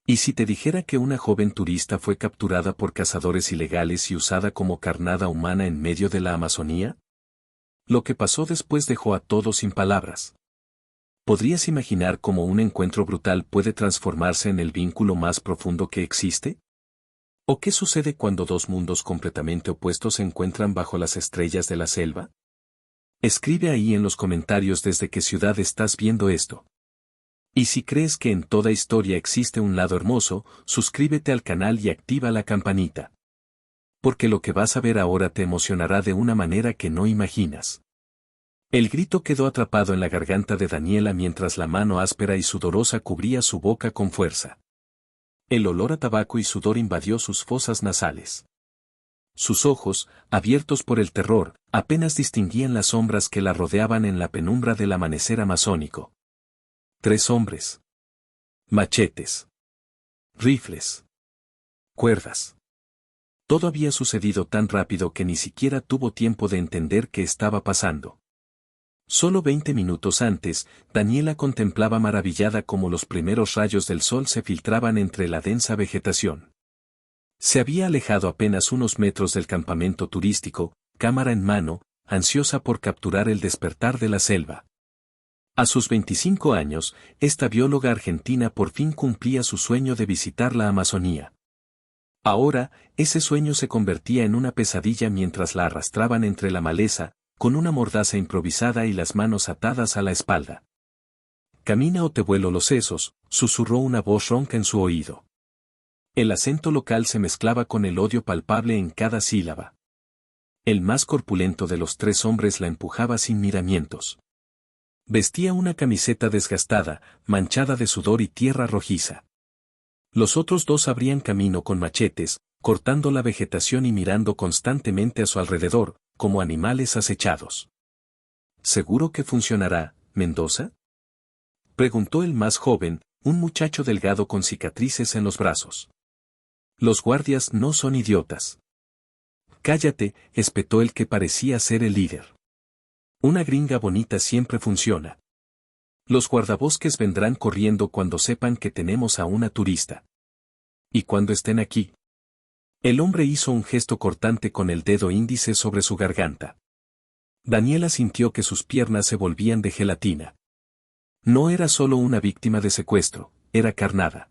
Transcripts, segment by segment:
¿Y si te dijera que una joven turista fue capturada por cazadores ilegales y usada como carnada humana en medio de la Amazonía? Lo que pasó después dejó a todos sin palabras. ¿Podrías imaginar cómo un encuentro brutal puede transformarse en el vínculo más profundo que existe? ¿O qué sucede cuando dos mundos completamente opuestos se encuentran bajo las estrellas de la selva? Escribe ahí en los comentarios desde qué ciudad estás viendo esto. Y si crees que en toda historia existe un lado hermoso, suscríbete al canal y activa la campanita. Porque lo que vas a ver ahora te emocionará de una manera que no imaginas. El grito quedó atrapado en la garganta de Daniela mientras la mano áspera y sudorosa cubría su boca con fuerza. El olor a tabaco y sudor invadió sus fosas nasales. Sus ojos, abiertos por el terror, apenas distinguían las sombras que la rodeaban en la penumbra del amanecer amazónico. 3 hombres. Machetes. Rifles. Cuerdas. Todo había sucedido tan rápido que ni siquiera tuvo tiempo de entender qué estaba pasando. Solo 20 minutos antes, Daniela contemplaba maravillada cómo los primeros rayos del sol se filtraban entre la densa vegetación. Se había alejado apenas unos metros del campamento turístico, cámara en mano, ansiosa por capturar el despertar de la selva. A sus 25 años, esta bióloga argentina por fin cumplía su sueño de visitar la Amazonía. Ahora, ese sueño se convertía en una pesadilla mientras la arrastraban entre la maleza, con una mordaza improvisada y las manos atadas a la espalda. «Camina o te vuelo los sesos», susurró una voz ronca en su oído. El acento local se mezclaba con el odio palpable en cada sílaba. El más corpulento de los 3 hombres la empujaba sin miramientos. Vestía una camiseta desgastada, manchada de sudor y tierra rojiza. Los otros 2 abrían camino con machetes, cortando la vegetación y mirando constantemente a su alrededor, como animales acechados. ¿Seguro que funcionará, Mendoza?, preguntó el más joven, un muchacho delgado con cicatrices en los brazos. Los guardias no son idiotas. Cállate, espetó el que parecía ser el líder. Una gringa bonita siempre funciona. Los guardabosques vendrán corriendo cuando sepan que tenemos a una turista. ¿Y cuando estén aquí? El hombre hizo un gesto cortante con el dedo índice sobre su garganta. Daniela sintió que sus piernas se volvían de gelatina. No era solo una víctima de secuestro, era carnada.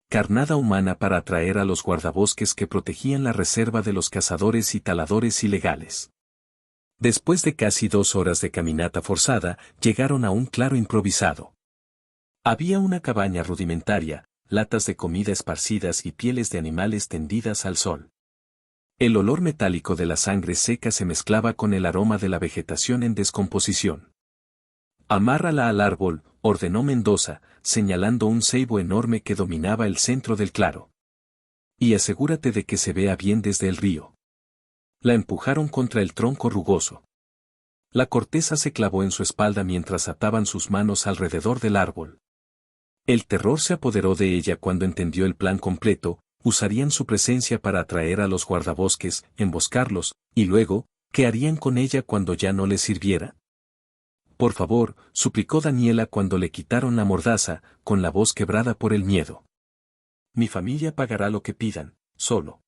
Carnada humana para atraer a los guardabosques que protegían la reserva de los cazadores y taladores ilegales. Después de casi 2 horas de caminata forzada, llegaron a un claro improvisado. Había una cabaña rudimentaria, latas de comida esparcidas y pieles de animales tendidas al sol. El olor metálico de la sangre seca se mezclaba con el aroma de la vegetación en descomposición. «Amárrala al árbol», ordenó Mendoza, señalando un ceibo enorme que dominaba el centro del claro. «Y asegúrate de que se vea bien desde el río». La empujaron contra el tronco rugoso. La corteza se clavó en su espalda mientras ataban sus manos alrededor del árbol. El terror se apoderó de ella cuando entendió el plan completo: usarían su presencia para atraer a los guardabosques, emboscarlos, y luego, ¿qué harían con ella cuando ya no les sirviera? «Por favor», suplicó Daniela cuando le quitaron la mordaza, con la voz quebrada por el miedo. «Mi familia pagará lo que pidan, solo».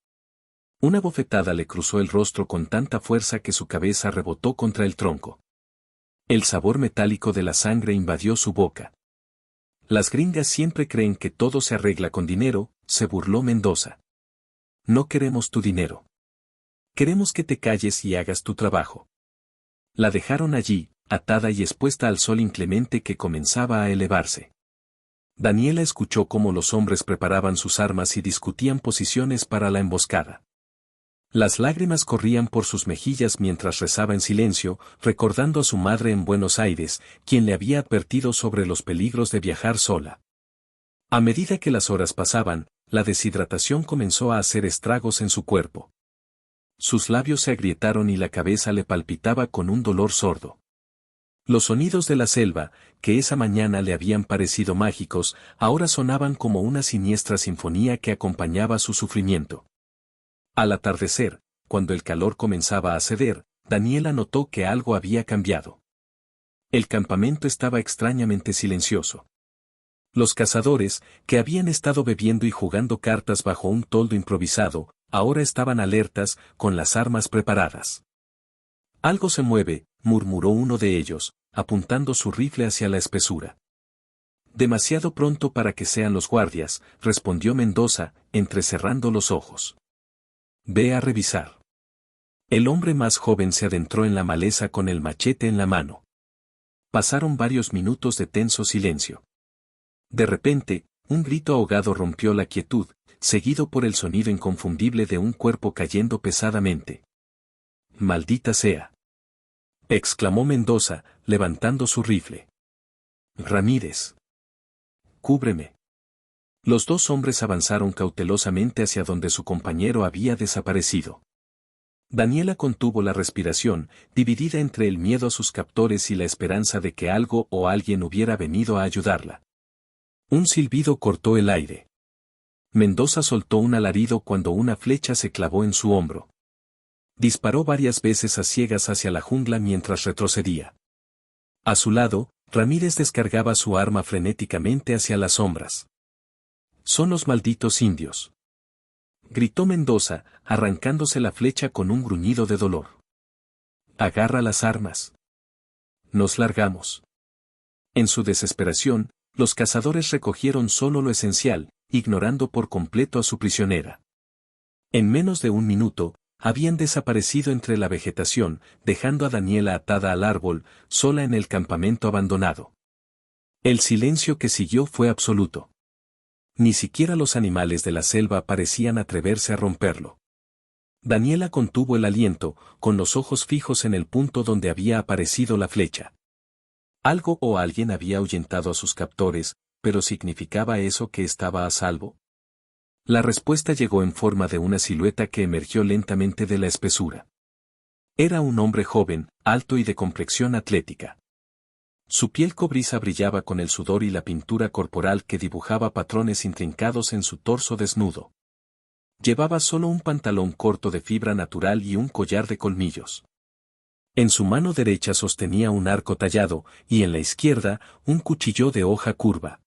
Una bofetada le cruzó el rostro con tanta fuerza que su cabeza rebotó contra el tronco. El sabor metálico de la sangre invadió su boca. «Las gringas siempre creen que todo se arregla con dinero», se burló Mendoza. «No queremos tu dinero. Queremos que te calles y hagas tu trabajo». La dejaron allí, atada y expuesta al sol inclemente que comenzaba a elevarse. Daniela escuchó cómo los hombres preparaban sus armas y discutían posiciones para la emboscada. Las lágrimas corrían por sus mejillas mientras rezaba en silencio, recordando a su madre en Buenos Aires, quien le había advertido sobre los peligros de viajar sola. A medida que las horas pasaban, la deshidratación comenzó a hacer estragos en su cuerpo. Sus labios se agrietaron y la cabeza le palpitaba con un dolor sordo. Los sonidos de la selva, que esa mañana le habían parecido mágicos, ahora sonaban como una siniestra sinfonía que acompañaba su sufrimiento. Al atardecer, cuando el calor comenzaba a ceder, Daniela notó que algo había cambiado. El campamento estaba extrañamente silencioso. Los cazadores, que habían estado bebiendo y jugando cartas bajo un toldo improvisado, ahora estaban alertas, con las armas preparadas. Algo se mueve, murmuró uno de ellos, apuntando su rifle hacia la espesura. Demasiado pronto para que sean los guardias, respondió Mendoza, entrecerrando los ojos. Ve a revisar. El hombre más joven se adentró en la maleza con el machete en la mano. Pasaron varios minutos de tenso silencio. De repente, un grito ahogado rompió la quietud, seguido por el sonido inconfundible de un cuerpo cayendo pesadamente. «¡Maldita sea!», exclamó Mendoza, levantando su rifle. «Ramírez. Cúbreme». Los dos hombres avanzaron cautelosamente hacia donde su compañero había desaparecido. Daniela contuvo la respiración, dividida entre el miedo a sus captores y la esperanza de que algo o alguien hubiera venido a ayudarla. Un silbido cortó el aire. Mendoza soltó un alarido cuando una flecha se clavó en su hombro. Disparó varias veces a ciegas hacia la jungla mientras retrocedía. A su lado, Ramírez descargaba su arma frenéticamente hacia las sombras. «Son los malditos indios», gritó Mendoza, arrancándose la flecha con un gruñido de dolor. «Agarra las armas. Nos largamos». En su desesperación, los cazadores recogieron solo lo esencial, ignorando por completo a su prisionera. En menos de un minuto, habían desaparecido entre la vegetación, dejando a Daniela atada al árbol, sola en el campamento abandonado. El silencio que siguió fue absoluto. Ni siquiera los animales de la selva parecían atreverse a romperlo. Daniela contuvo el aliento, con los ojos fijos en el punto donde había aparecido la flecha. Algo o alguien había ahuyentado a sus captores, pero ¿significaba eso que estaba a salvo? La respuesta llegó en forma de una silueta que emergió lentamente de la espesura. Era un hombre joven, alto y de complexión atlética. Su piel cobriza brillaba con el sudor y la pintura corporal que dibujaba patrones intrincados en su torso desnudo. Llevaba solo un pantalón corto de fibra natural y un collar de colmillos. En su mano derecha sostenía un arco tallado, y en la izquierda, un cuchillo de hoja curva.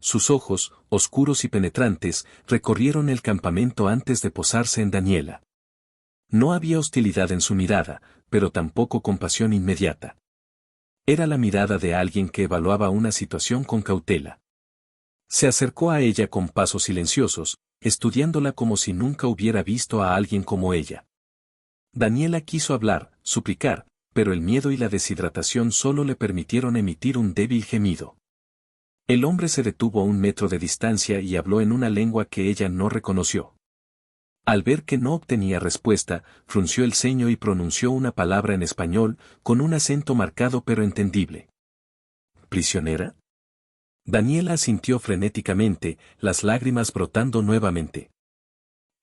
Sus ojos, oscuros y penetrantes, recorrieron el campamento antes de posarse en Daniela. No había hostilidad en su mirada, pero tampoco compasión inmediata. Era la mirada de alguien que evaluaba una situación con cautela. Se acercó a ella con pasos silenciosos, estudiándola como si nunca hubiera visto a alguien como ella. Daniela quiso hablar, suplicar, pero el miedo y la deshidratación solo le permitieron emitir un débil gemido. El hombre se detuvo a 1 metro de distancia y habló en una lengua que ella no reconoció. Al ver que no obtenía respuesta, frunció el ceño y pronunció una palabra en español, con un acento marcado pero entendible. ¿Prisionera? Daniela asintió frenéticamente, las lágrimas brotando nuevamente.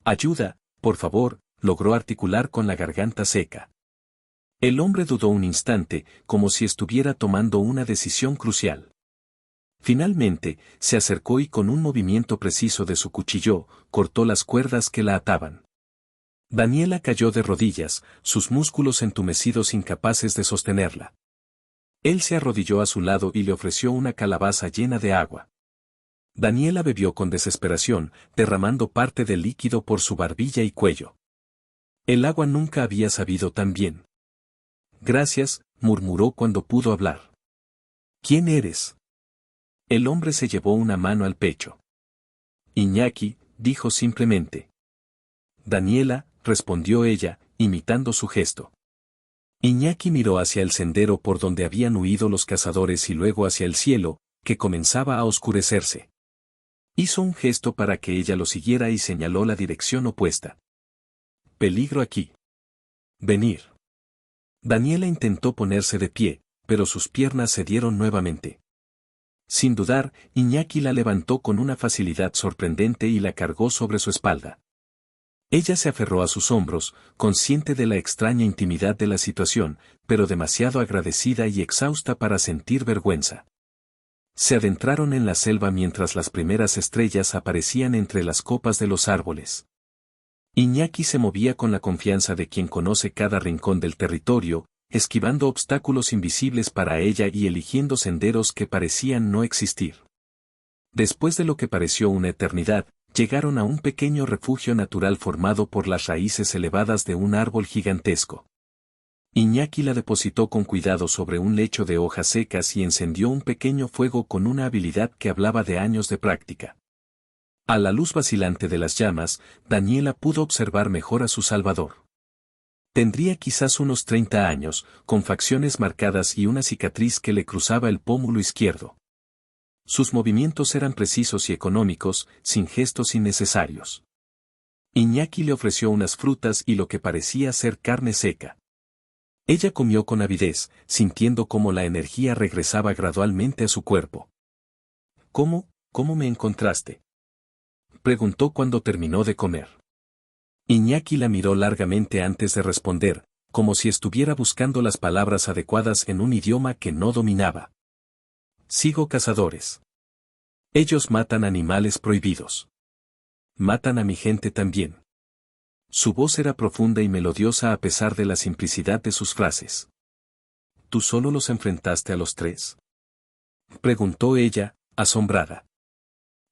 «Ayuda, por favor», logró articular con la garganta seca. El hombre dudó un instante, como si estuviera tomando una decisión crucial. Finalmente, se acercó y con un movimiento preciso de su cuchillo, cortó las cuerdas que la ataban. Daniela cayó de rodillas, sus músculos entumecidos incapaces de sostenerla. Él se arrodilló a su lado y le ofreció una calabaza llena de agua. Daniela bebió con desesperación, derramando parte del líquido por su barbilla y cuello. El agua nunca había sabido tan bien. «Gracias», murmuró cuando pudo hablar. «¿Quién eres?». El hombre se llevó una mano al pecho. «Iñaki», dijo simplemente. «Daniela», respondió ella, imitando su gesto. Iñaki miró hacia el sendero por donde habían huido los cazadores y luego hacia el cielo, que comenzaba a oscurecerse. Hizo un gesto para que ella lo siguiera y señaló la dirección opuesta. «Peligro aquí. Venir». Daniela intentó ponerse de pie, pero sus piernas cedieron nuevamente. Sin dudar, Iñaki la levantó con una facilidad sorprendente y la cargó sobre su espalda. Ella se aferró a sus hombros, consciente de la extraña intimidad de la situación, pero demasiado agradecida y exhausta para sentir vergüenza. Se adentraron en la selva mientras las primeras estrellas aparecían entre las copas de los árboles. Iñaki se movía con la confianza de quien conoce cada rincón del territorio, esquivando obstáculos invisibles para ella y eligiendo senderos que parecían no existir. Después de lo que pareció una eternidad, llegaron a un pequeño refugio natural formado por las raíces elevadas de un árbol gigantesco. Iñaki la depositó con cuidado sobre un lecho de hojas secas y encendió un pequeño fuego con una habilidad que hablaba de años de práctica. A la luz vacilante de las llamas, Daniela pudo observar mejor a su salvador. Tendría quizás unos 30 años, con facciones marcadas y una cicatriz que le cruzaba el pómulo izquierdo. Sus movimientos eran precisos y económicos, sin gestos innecesarios. Iñaki le ofreció unas frutas y lo que parecía ser carne seca. Ella comió con avidez, sintiendo cómo la energía regresaba gradualmente a su cuerpo. ¿Cómo me encontraste?, preguntó cuando terminó de comer. Iñaki la miró largamente antes de responder, como si estuviera buscando las palabras adecuadas en un idioma que no dominaba. Sigo cazadores. Ellos matan animales prohibidos. Matan a mi gente también. Su voz era profunda y melodiosa a pesar de la simplicidad de sus frases. ¿Tú solo los enfrentaste a los 3? Preguntó ella, asombrada.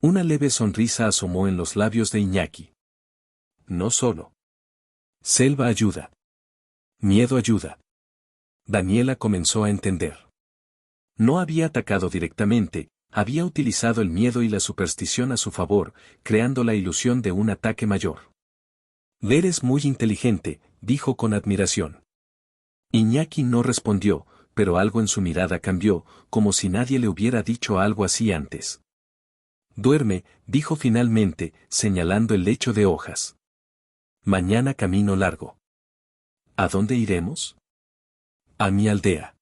Una leve sonrisa asomó en los labios de Iñaki. No solo. Selva ayuda. Miedo ayuda. Daniela comenzó a entender. No había atacado directamente, había utilizado el miedo y la superstición a su favor, creando la ilusión de un ataque mayor. Eres muy inteligente, dijo con admiración. Iñaki no respondió, pero algo en su mirada cambió, como si nadie le hubiera dicho algo así antes. Duerme, dijo finalmente, señalando el lecho de hojas. Mañana camino largo. ¿A dónde iremos? A mi aldea.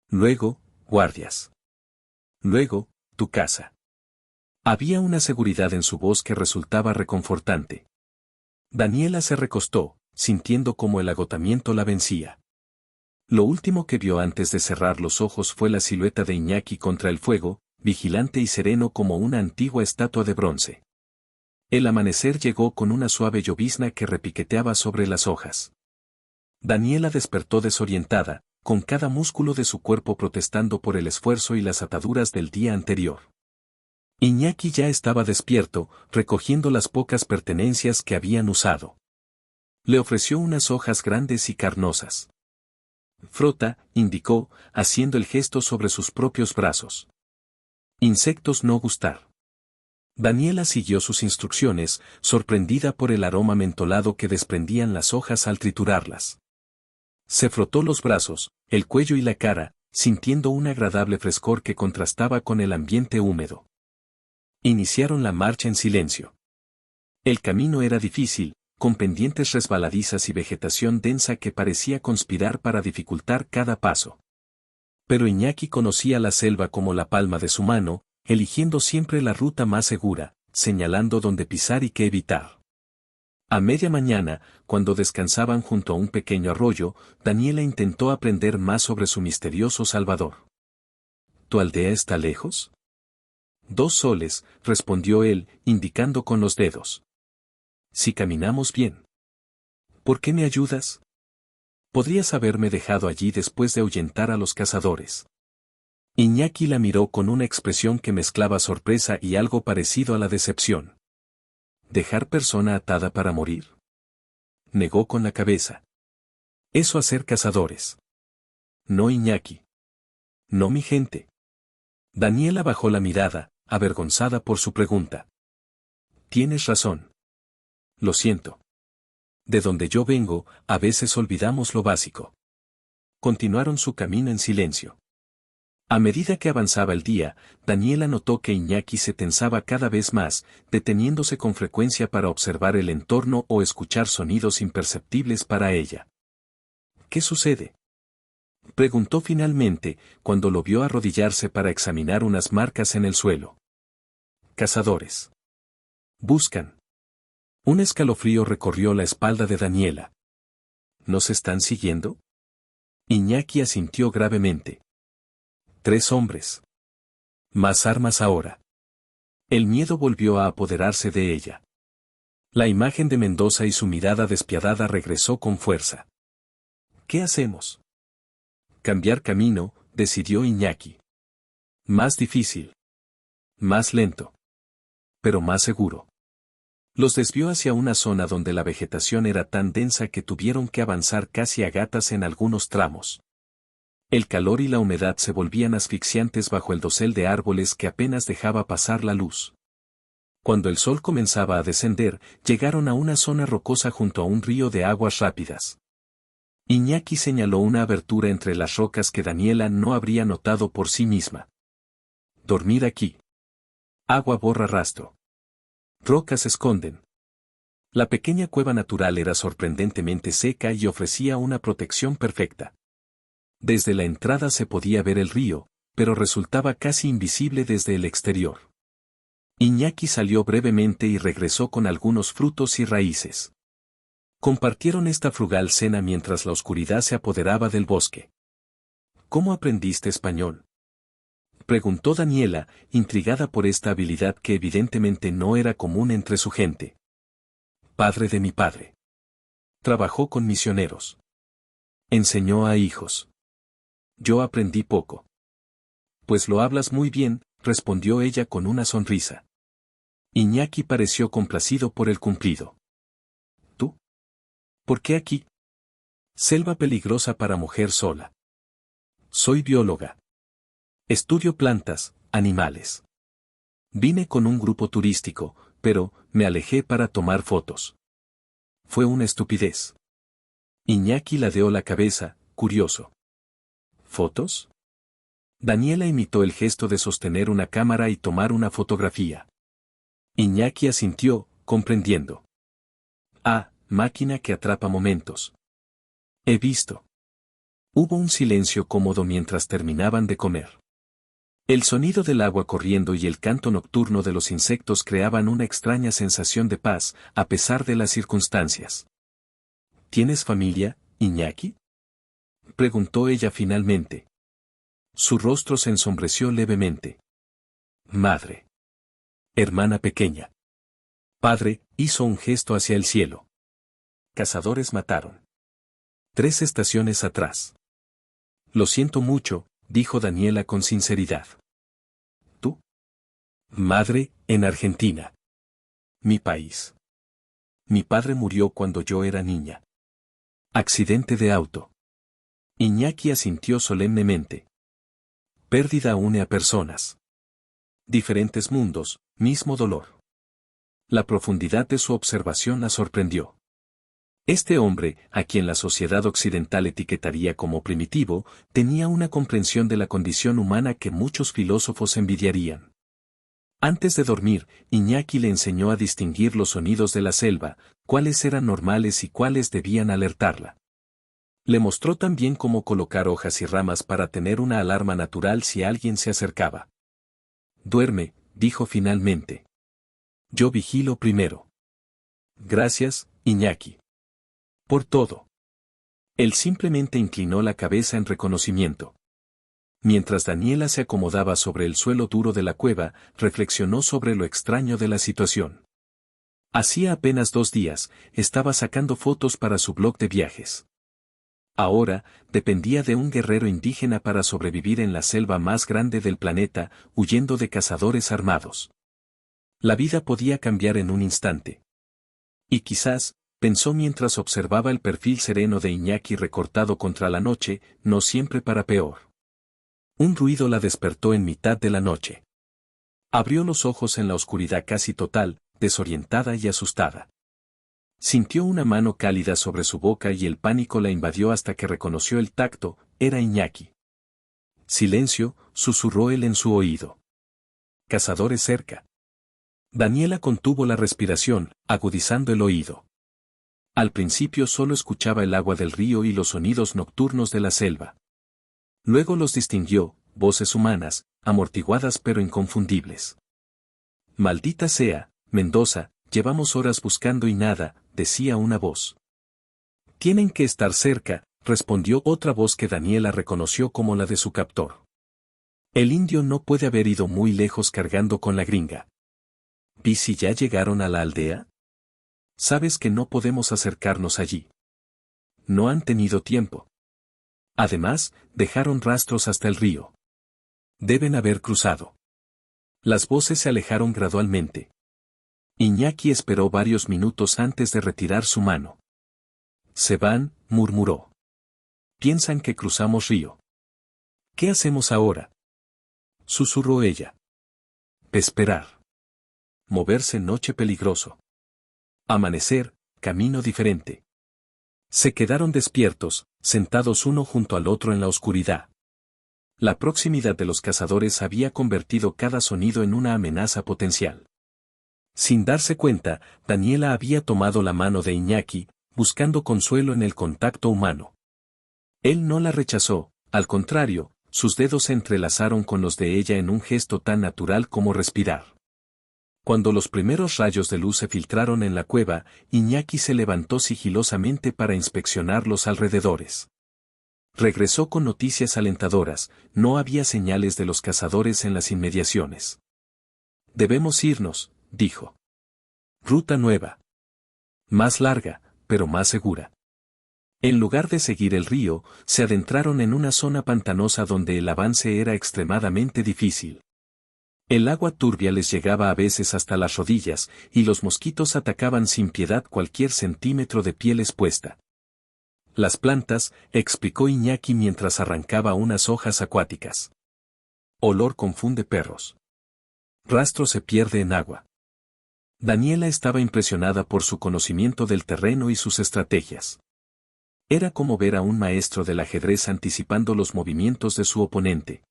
Luego, guardias. Luego, tu casa. Había una seguridad en su voz que resultaba reconfortante. Daniela se recostó, sintiendo cómo el agotamiento la vencía. Lo último que vio antes de cerrar los ojos fue la silueta de Iñaki contra el fuego, vigilante y sereno como una antigua estatua de bronce. El amanecer llegó con una suave llovizna que repiqueteaba sobre las hojas. Daniela despertó desorientada, con cada músculo de su cuerpo protestando por el esfuerzo y las ataduras del día anterior. Iñaki ya estaba despierto, recogiendo las pocas pertenencias que habían usado. Le ofreció unas hojas grandes y carnosas. Frota, indicó, haciendo el gesto sobre sus propios brazos. Insectos no gustar. Daniela siguió sus instrucciones, sorprendida por el aroma mentolado que desprendían las hojas al triturarlas. Se frotó los brazos, el cuello y la cara, sintiendo un agradable frescor que contrastaba con el ambiente húmedo. Iniciaron la marcha en silencio. El camino era difícil, con pendientes resbaladizas y vegetación densa que parecía conspirar para dificultar cada paso. Pero Iñaki conocía la selva como la palma de su mano, eligiendo siempre la ruta más segura, señalando dónde pisar y qué evitar. A media mañana, cuando descansaban junto a un pequeño arroyo, Daniela intentó aprender más sobre su misterioso salvador. ¿Tu aldea está lejos? 2 soles, respondió él, indicando con los dedos. Si caminamos bien. ¿Por qué me ayudas? Podrías haberme dejado allí después de ahuyentar a los cazadores. Iñaki la miró con una expresión que mezclaba sorpresa y algo parecido a la decepción. ¿Dejar persona atada para morir? Negó con la cabeza. Eso hacer cazadores. No, Iñaki. No, mi gente. Daniela bajó la mirada, avergonzada por su pregunta. Tienes razón. Lo siento. De donde yo vengo, a veces olvidamos lo básico. Continuaron su camino en silencio. A medida que avanzaba el día, Daniela notó que Iñaki se tensaba cada vez más, deteniéndose con frecuencia para observar el entorno o escuchar sonidos imperceptibles para ella. ¿Qué sucede?, preguntó finalmente, cuando lo vio arrodillarse para examinar unas marcas en el suelo. Cazadores. Buscan. Un escalofrío recorrió la espalda de Daniela. ¿Nos están siguiendo? Iñaki asintió gravemente. 3 hombres. Más armas ahora. El miedo volvió a apoderarse de ella. La imagen de Mendoza y su mirada despiadada regresó con fuerza. ¿Qué hacemos? Cambiar camino, decidió Iñaki. Más difícil. Más lento. Pero más seguro. Los desvió hacia una zona donde la vegetación era tan densa que tuvieron que avanzar casi a gatas en algunos tramos. El calor y la humedad se volvían asfixiantes bajo el dosel de árboles que apenas dejaba pasar la luz. Cuando el sol comenzaba a descender, llegaron a una zona rocosa junto a un río de aguas rápidas. Iñaki señaló una abertura entre las rocas que Daniela no habría notado por sí misma. Dormir aquí. Agua borra rastro. Rocas esconden. La pequeña cueva natural era sorprendentemente seca y ofrecía una protección perfecta. Desde la entrada se podía ver el río, pero resultaba casi invisible desde el exterior. Iñaki salió brevemente y regresó con algunos frutos y raíces. Compartieron esta frugal cena mientras la oscuridad se apoderaba del bosque. ¿Cómo aprendiste español?, preguntó Daniela, intrigada por esta habilidad que evidentemente no era común entre su gente. Padre de mi padre. Trabajó con misioneros. Enseñó a hijos. Yo aprendí poco. Pues lo hablas muy bien, respondió ella con una sonrisa. Iñaki pareció complacido por el cumplido. ¿Tú? ¿Por qué aquí? Selva peligrosa para mujer sola. Soy bióloga. Estudio plantas, animales. Vine con un grupo turístico, pero me alejé para tomar fotos. Fue una estupidez. Iñaki ladeó la cabeza, curioso. ¿Fotos? Daniela imitó el gesto de sostener una cámara y tomar una fotografía. Iñaki asintió, comprendiendo. Ah, máquina que atrapa momentos. He visto. Hubo un silencio cómodo mientras terminaban de comer. El sonido del agua corriendo y el canto nocturno de los insectos creaban una extraña sensación de paz, a pesar de las circunstancias. ¿Tienes familia, Iñaki?, preguntó ella finalmente. Su rostro se ensombreció levemente. Madre. Hermana pequeña. Padre, hizo un gesto hacia el cielo. Cazadores mataron. 3 estaciones atrás. Lo siento mucho, dijo Daniela con sinceridad. ¿Tú? Madre, en Argentina. Mi país. Mi padre murió cuando yo era niña. Accidente de auto. Iñaki asintió solemnemente. Pérdida une a personas. Diferentes mundos, mismo dolor. La profundidad de su observación la sorprendió. Este hombre, a quien la sociedad occidental etiquetaría como primitivo, tenía una comprensión de la condición humana que muchos filósofos envidiarían. Antes de dormir, Iñaki le enseñó a distinguir los sonidos de la selva, cuáles eran normales y cuáles debían alertarla. Le mostró también cómo colocar hojas y ramas para tener una alarma natural si alguien se acercaba. Duerme, dijo finalmente. Yo vigilo primero. Gracias, Iñaki. Por todo. Él simplemente inclinó la cabeza en reconocimiento. Mientras Daniela se acomodaba sobre el suelo duro de la cueva, reflexionó sobre lo extraño de la situación. Hacía apenas 2 días, estaba sacando fotos para su blog de viajes. Ahora, dependía de un guerrero indígena para sobrevivir en la selva más grande del planeta, huyendo de cazadores armados. La vida podía cambiar en un instante. Y quizás, pensó mientras observaba el perfil sereno de Iñaki recortado contra la noche, no siempre para peor. Un ruido la despertó en mitad de la noche. Abrió los ojos en la oscuridad casi total, desorientada y asustada. Sintió una mano cálida sobre su boca y el pánico la invadió hasta que reconoció el tacto, era Iñaki. Silencio, susurró él en su oído. Cazadores cerca. Daniela contuvo la respiración, agudizando el oído. Al principio solo escuchaba el agua del río y los sonidos nocturnos de la selva. Luego los distinguió, voces humanas, amortiguadas pero inconfundibles. Maldita sea, Mendoza, llevamos horas buscando y nada, decía una voz. Tienen que estar cerca, respondió otra voz que Daniela reconoció como la de su captor. El indio no puede haber ido muy lejos cargando con la gringa. ¿Vi si ya llegaron a la aldea? Sabes que no podemos acercarnos allí. No han tenido tiempo. Además, dejaron rastros hasta el río. Deben haber cruzado. Las voces se alejaron gradualmente. Iñaki esperó varios minutos antes de retirar su mano. Se van, murmuró. Piensan que cruzamos río. ¿Qué hacemos ahora? Susurró ella. Esperar. Moverse noche peligroso. Amanecer, camino diferente. Se quedaron despiertos, sentados uno junto al otro en la oscuridad. La proximidad de los cazadores había convertido cada sonido en una amenaza potencial. Sin darse cuenta, Daniela había tomado la mano de Iñaki, buscando consuelo en el contacto humano. Él no la rechazó, al contrario, sus dedos se entrelazaron con los de ella en un gesto tan natural como respirar. Cuando los primeros rayos de luz se filtraron en la cueva, Iñaki se levantó sigilosamente para inspeccionar los alrededores. Regresó con noticias alentadoras, no había señales de los cazadores en las inmediaciones. Debemos irnos, dijo. Ruta nueva. Más larga, pero más segura. En lugar de seguir el río, se adentraron en una zona pantanosa donde el avance era extremadamente difícil. El agua turbia les llegaba a veces hasta las rodillas, y los mosquitos atacaban sin piedad cualquier centímetro de piel expuesta. Las plantas, explicó Iñaki mientras arrancaba unas hojas acuáticas. Olor confunde perros. Rastro se pierde en agua. Daniela estaba impresionada por su conocimiento del terreno y sus estrategias. Era como ver a un maestro del ajedrez anticipando los movimientos de su oponente.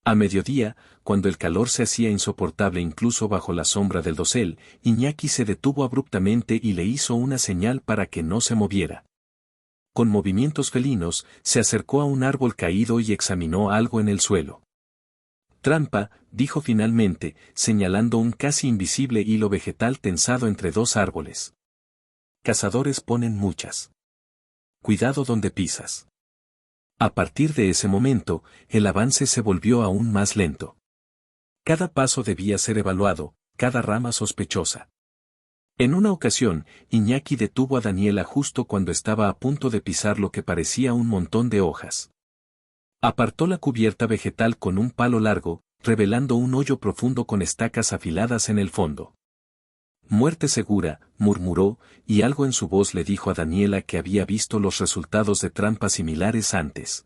A mediodía, cuando el calor se hacía insoportable incluso bajo la sombra del dosel, Iñaki se detuvo abruptamente y le hizo una señal para que no se moviera. Con movimientos felinos, se acercó a un árbol caído y examinó algo en el suelo. Trampa, dijo finalmente, señalando un casi invisible hilo vegetal tensado entre dos árboles. Cazadores ponen muchas. Cuidado donde pisas. A partir de ese momento, el avance se volvió aún más lento. Cada paso debía ser evaluado, cada rama sospechosa. En una ocasión, Iñaki detuvo a Daniela justo cuando estaba a punto de pisar lo que parecía un montón de hojas. Apartó la cubierta vegetal con un palo largo, revelando un hoyo profundo con estacas afiladas en el fondo. Muerte segura, murmuró, y algo en su voz le dijo a Daniela que había visto los resultados de trampas similares antes.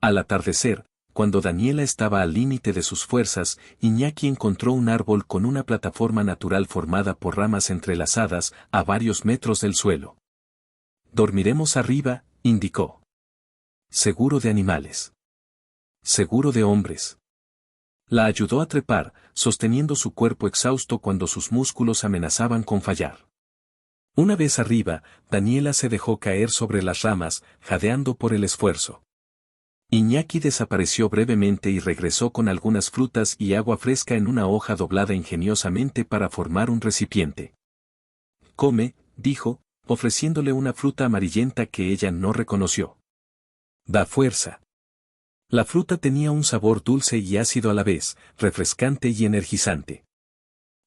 Al atardecer, cuando Daniela estaba al límite de sus fuerzas, Iñaki encontró un árbol con una plataforma natural formada por ramas entrelazadas a varios metros del suelo. Dormiremos arriba, indicó. Seguro de animales. Seguro de hombres. La ayudó a trepar, sosteniendo su cuerpo exhausto cuando sus músculos amenazaban con fallar. Una vez arriba, Daniela se dejó caer sobre las ramas, jadeando por el esfuerzo. Iñaki desapareció brevemente y regresó con algunas frutas y agua fresca en una hoja doblada ingeniosamente para formar un recipiente. Come, dijo, ofreciéndole una fruta amarillenta que ella no reconoció. Da fuerza. La fruta tenía un sabor dulce y ácido a la vez, refrescante y energizante.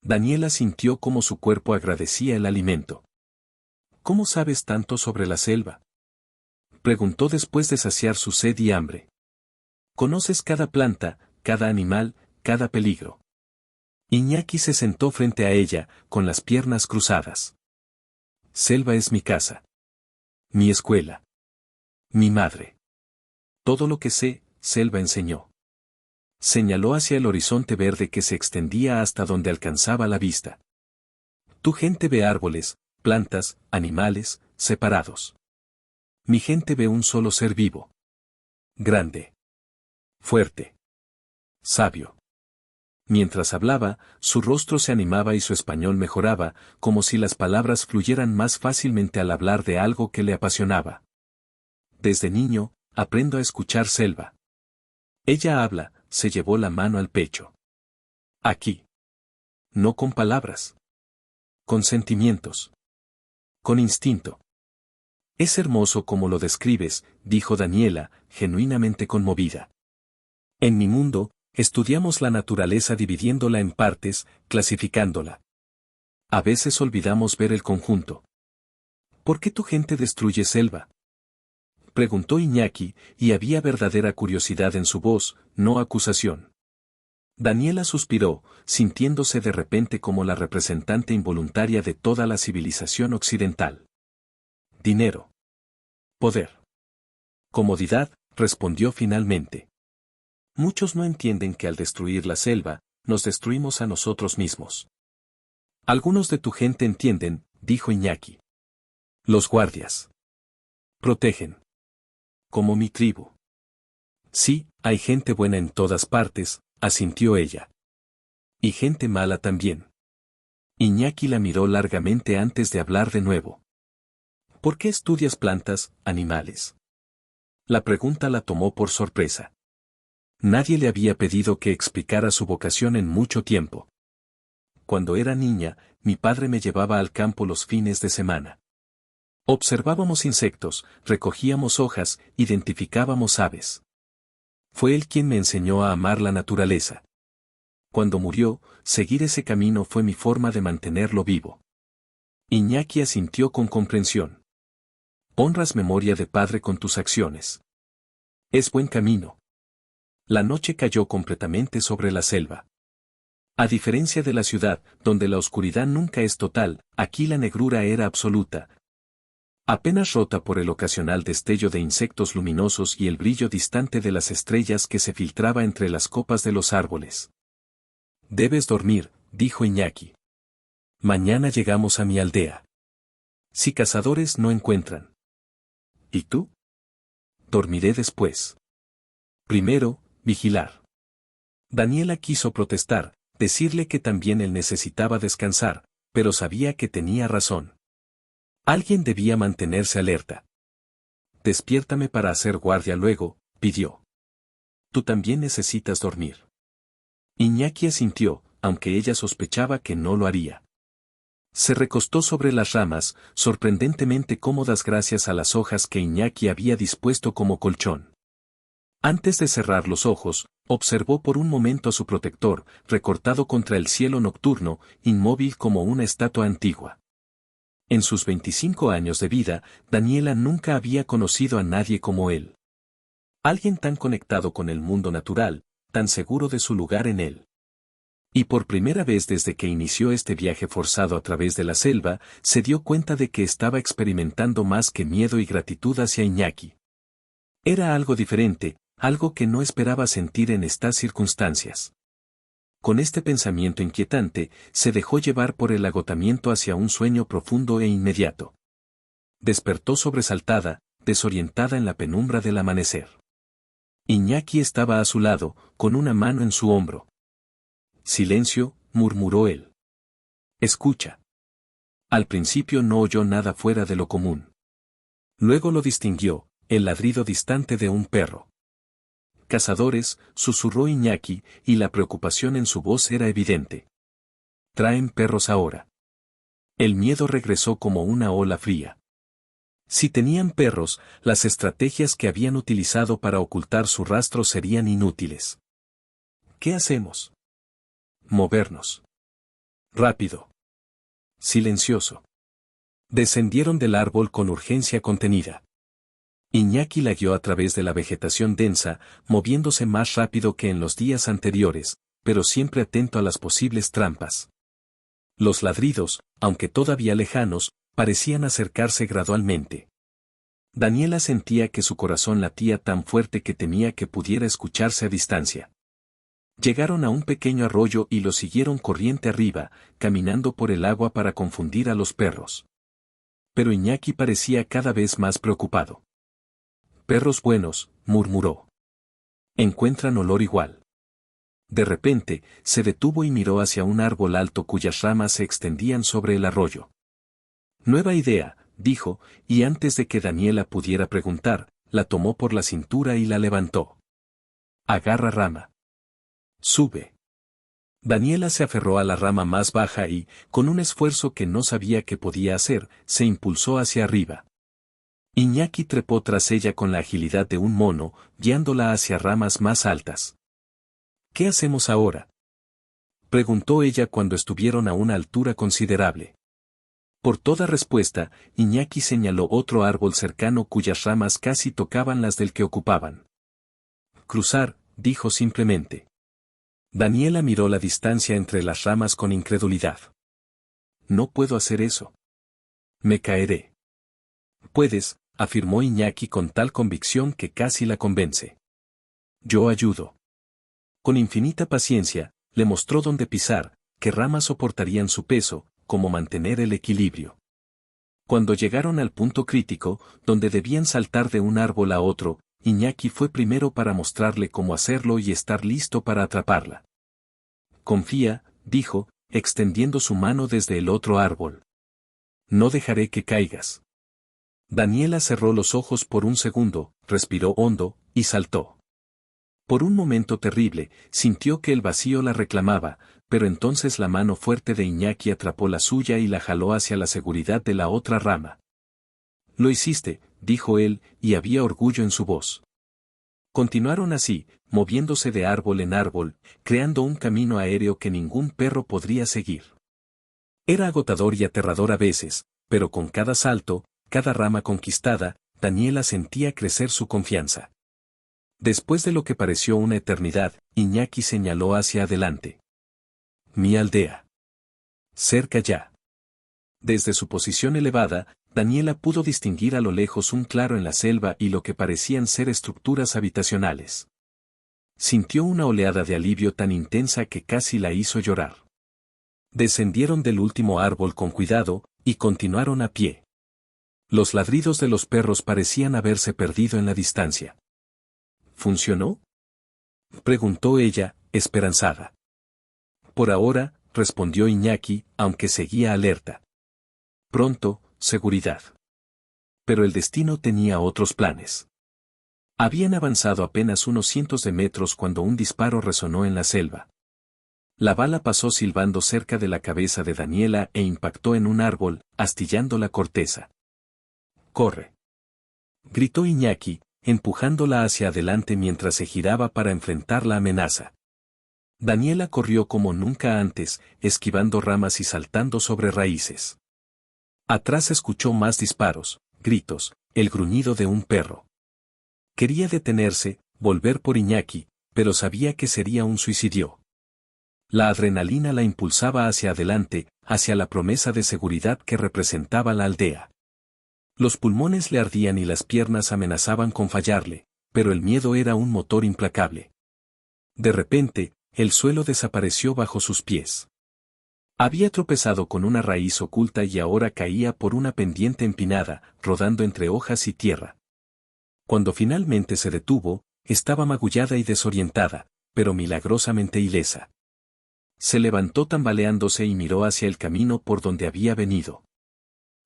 Daniela sintió cómo su cuerpo agradecía el alimento. ¿Cómo sabes tanto sobre la selva? Preguntó después de saciar su sed y hambre. Conoces cada planta, cada animal, cada peligro. Iñaki se sentó frente a ella, con las piernas cruzadas. Selva es mi casa. Mi escuela. Mi madre. Todo lo que sé, Selva enseñó. Señaló hacia el horizonte verde que se extendía hasta donde alcanzaba la vista. Tu gente ve árboles, plantas, animales, separados. Mi gente ve un solo ser vivo. Grande. Fuerte. Sabio. Mientras hablaba, su rostro se animaba y su español mejoraba, como si las palabras fluyeran más fácilmente al hablar de algo que le apasionaba. Desde niño, aprendo a escuchar Selva. Ella habla, se llevó la mano al pecho. Aquí. No con palabras. Con sentimientos. Con instinto. Es hermoso como lo describes, dijo Daniela, genuinamente conmovida. En mi mundo, estudiamos la naturaleza dividiéndola en partes, clasificándola. A veces olvidamos ver el conjunto. ¿Por qué tu gente destruye selva? Preguntó Iñaki, y había verdadera curiosidad en su voz, no acusación. Daniela suspiró, sintiéndose de repente como la representante involuntaria de toda la civilización occidental. Dinero. Poder. Comodidad, respondió finalmente. Muchos no entienden que al destruir la selva, nos destruimos a nosotros mismos. Algunos de tu gente entienden, dijo Iñaki. Los guardias. Protegen. Como mi tribu. Sí, hay gente buena en todas partes, asintió ella. Y gente mala también. Iñaki la miró largamente antes de hablar de nuevo. ¿Por qué estudias plantas, animales? La pregunta la tomó por sorpresa. Nadie le había pedido que explicara su vocación en mucho tiempo. Cuando era niña, mi padre me llevaba al campo los fines de semana. Observábamos insectos, recogíamos hojas, identificábamos aves. Fue él quien me enseñó a amar la naturaleza. Cuando murió, seguir ese camino fue mi forma de mantenerlo vivo. Iñaki asintió con comprensión. Honras memoria de padre con tus acciones. Es buen camino. La noche cayó completamente sobre la selva. A diferencia de la ciudad, donde la oscuridad nunca es total, aquí la negrura era absoluta. Apenas rota por el ocasional destello de insectos luminosos y el brillo distante de las estrellas que se filtraba entre las copas de los árboles. Debes dormir, dijo Iñaki. Mañana llegamos a mi aldea. Si cazadores no encuentran. ¿Y tú? Dormiré después. Primero, vigilar. Daniela quiso protestar, decirle que también él necesitaba descansar, pero sabía que tenía razón. Alguien debía mantenerse alerta. Despiértame para hacer guardia luego, pidió. Tú también necesitas dormir. Iñaki asintió, aunque ella sospechaba que no lo haría. Se recostó sobre las ramas, sorprendentemente cómodas gracias a las hojas que Iñaki había dispuesto como colchón. Antes de cerrar los ojos, observó por un momento a su protector, recortado contra el cielo nocturno, inmóvil como una estatua antigua. En sus 25 años de vida, Daniela nunca había conocido a nadie como él. Alguien tan conectado con el mundo natural, tan seguro de su lugar en él. Y por primera vez desde que inició este viaje forzado a través de la selva, se dio cuenta de que estaba experimentando más que miedo y gratitud hacia Iñaki. Era algo diferente, algo que no esperaba sentir en estas circunstancias. Con este pensamiento inquietante, se dejó llevar por el agotamiento hacia un sueño profundo e inmediato. Despertó sobresaltada, desorientada en la penumbra del amanecer. Iñaki estaba a su lado, con una mano en su hombro. Silencio, murmuró él. Escucha. Al principio no oyó nada fuera de lo común. Luego lo distinguió, el ladrido distante de un perro. Cazadores, susurró Iñaki, y la preocupación en su voz era evidente. Traen perros ahora. El miedo regresó como una ola fría. Si tenían perros, las estrategias que habían utilizado para ocultar su rastro serían inútiles. ¿Qué hacemos? Movernos. Rápido. Silencioso. Descendieron del árbol con urgencia contenida. Iñaki la guió a través de la vegetación densa, moviéndose más rápido que en los días anteriores, pero siempre atento a las posibles trampas. Los ladridos, aunque todavía lejanos, parecían acercarse gradualmente. Daniela sentía que su corazón latía tan fuerte que temía que pudiera escucharse a distancia. Llegaron a un pequeño arroyo y lo siguieron corriente arriba, caminando por el agua para confundir a los perros. Pero Iñaki parecía cada vez más preocupado. Perros buenos, murmuró. Encuentran olor igual. De repente, se detuvo y miró hacia un árbol alto cuyas ramas se extendían sobre el arroyo. Nueva idea, dijo, y antes de que Daniela pudiera preguntar, la tomó por la cintura y la levantó. Agarra rama. Sube. Daniela se aferró a la rama más baja y, con un esfuerzo que no sabía que podía hacer, se impulsó hacia arriba. Iñaki trepó tras ella con la agilidad de un mono, guiándola hacia ramas más altas. ¿Qué hacemos ahora?, preguntó ella cuando estuvieron a una altura considerable. Por toda respuesta, Iñaki señaló otro árbol cercano cuyas ramas casi tocaban las del que ocupaban. Cruzar, dijo simplemente. Daniela miró la distancia entre las ramas con incredulidad. No puedo hacer eso. Me caeré. Puedes, afirmó Iñaki con tal convicción que casi la convence. Yo ayudo. Con infinita paciencia, le mostró dónde pisar, qué ramas soportarían su peso, cómo mantener el equilibrio. Cuando llegaron al punto crítico, donde debían saltar de un árbol a otro, Iñaki fue primero para mostrarle cómo hacerlo y estar listo para atraparla. Confía, dijo, extendiendo su mano desde el otro árbol. No dejaré que caigas. Daniela cerró los ojos por un segundo, respiró hondo, y saltó. Por un momento terrible, sintió que el vacío la reclamaba, pero entonces la mano fuerte de Iñaki atrapó la suya y la jaló hacia la seguridad de la otra rama. Lo hiciste, dijo él, y había orgullo en su voz. Continuaron así, moviéndose de árbol en árbol, creando un camino aéreo que ningún perro podría seguir. Era agotador y aterrador a veces, pero con cada salto, cada rama conquistada, Daniela sentía crecer su confianza. Después de lo que pareció una eternidad, Iñaki señaló hacia adelante. Mi aldea. Cerca ya. Desde su posición elevada, Daniela pudo distinguir a lo lejos un claro en la selva y lo que parecían ser estructuras habitacionales. Sintió una oleada de alivio tan intensa que casi la hizo llorar. Descendieron del último árbol con cuidado, y continuaron a pie. Los ladridos de los perros parecían haberse perdido en la distancia. ¿Funcionó?, preguntó ella, esperanzada. Por ahora, respondió Iñaki, aunque seguía alerta. Pronto, seguridad. Pero el destino tenía otros planes. Habían avanzado apenas unos cientos de metros cuando un disparo resonó en la selva. La bala pasó silbando cerca de la cabeza de Daniela e impactó en un árbol, astillando la corteza. ¡Corre!, gritó Iñaki, empujándola hacia adelante mientras se giraba para enfrentar la amenaza. Daniela corrió como nunca antes, esquivando ramas y saltando sobre raíces. Atrás escuchó más disparos, gritos, el gruñido de un perro. Quería detenerse, volver por Iñaki, pero sabía que sería un suicidio. La adrenalina la impulsaba hacia adelante, hacia la promesa de seguridad que representaba la aldea. Los pulmones le ardían y las piernas amenazaban con fallarle, pero el miedo era un motor implacable. De repente, el suelo desapareció bajo sus pies. Había tropezado con una raíz oculta y ahora caía por una pendiente empinada, rodando entre hojas y tierra. Cuando finalmente se detuvo, estaba magullada y desorientada, pero milagrosamente ilesa. Se levantó tambaleándose y miró hacia el camino por donde había venido.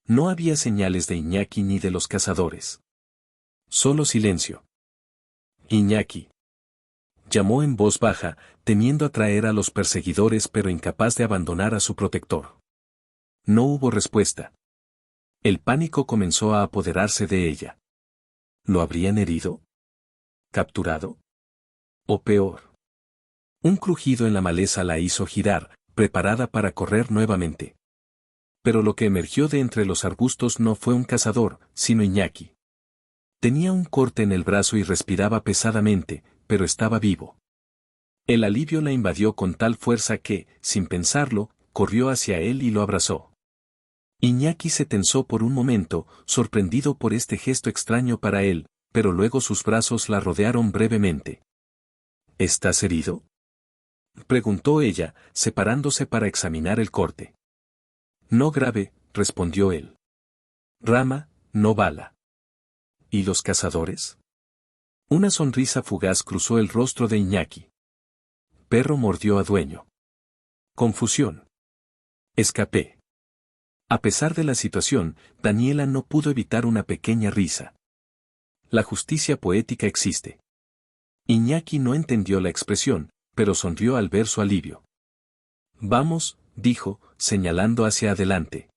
No había señales de Iñaki ni de los cazadores. Solo silencio. Iñaki. Llamó en voz baja, temiendo atraer a los perseguidores pero incapaz de abandonar a su protector. No hubo respuesta. El pánico comenzó a apoderarse de ella. ¿Lo habrían herido? ¿Capturado? ¿O peor? Un crujido en la maleza la hizo girar, preparada para correr nuevamente. Pero lo que emergió de entre los arbustos no fue un cazador, sino Iñaki. Tenía un corte en el brazo y respiraba pesadamente, pero estaba vivo. El alivio la invadió con tal fuerza que, sin pensarlo, corrió hacia él y lo abrazó. Iñaki se tensó por un momento, sorprendido por este gesto extraño para él, pero luego sus brazos la rodearon brevemente. ¿Estás herido?, preguntó ella, separándose para examinar el corte. No grave, respondió él. Rama, no bala. ¿Y los cazadores? Una sonrisa fugaz cruzó el rostro de Iñaki. Perro mordió a dueño. Confusión. Escapé. A pesar de la situación, Daniela no pudo evitar una pequeña risa. La justicia poética existe. Iñaki no entendió la expresión, pero sonrió al ver su alivio. Vamos, dijo, señalando hacia adelante.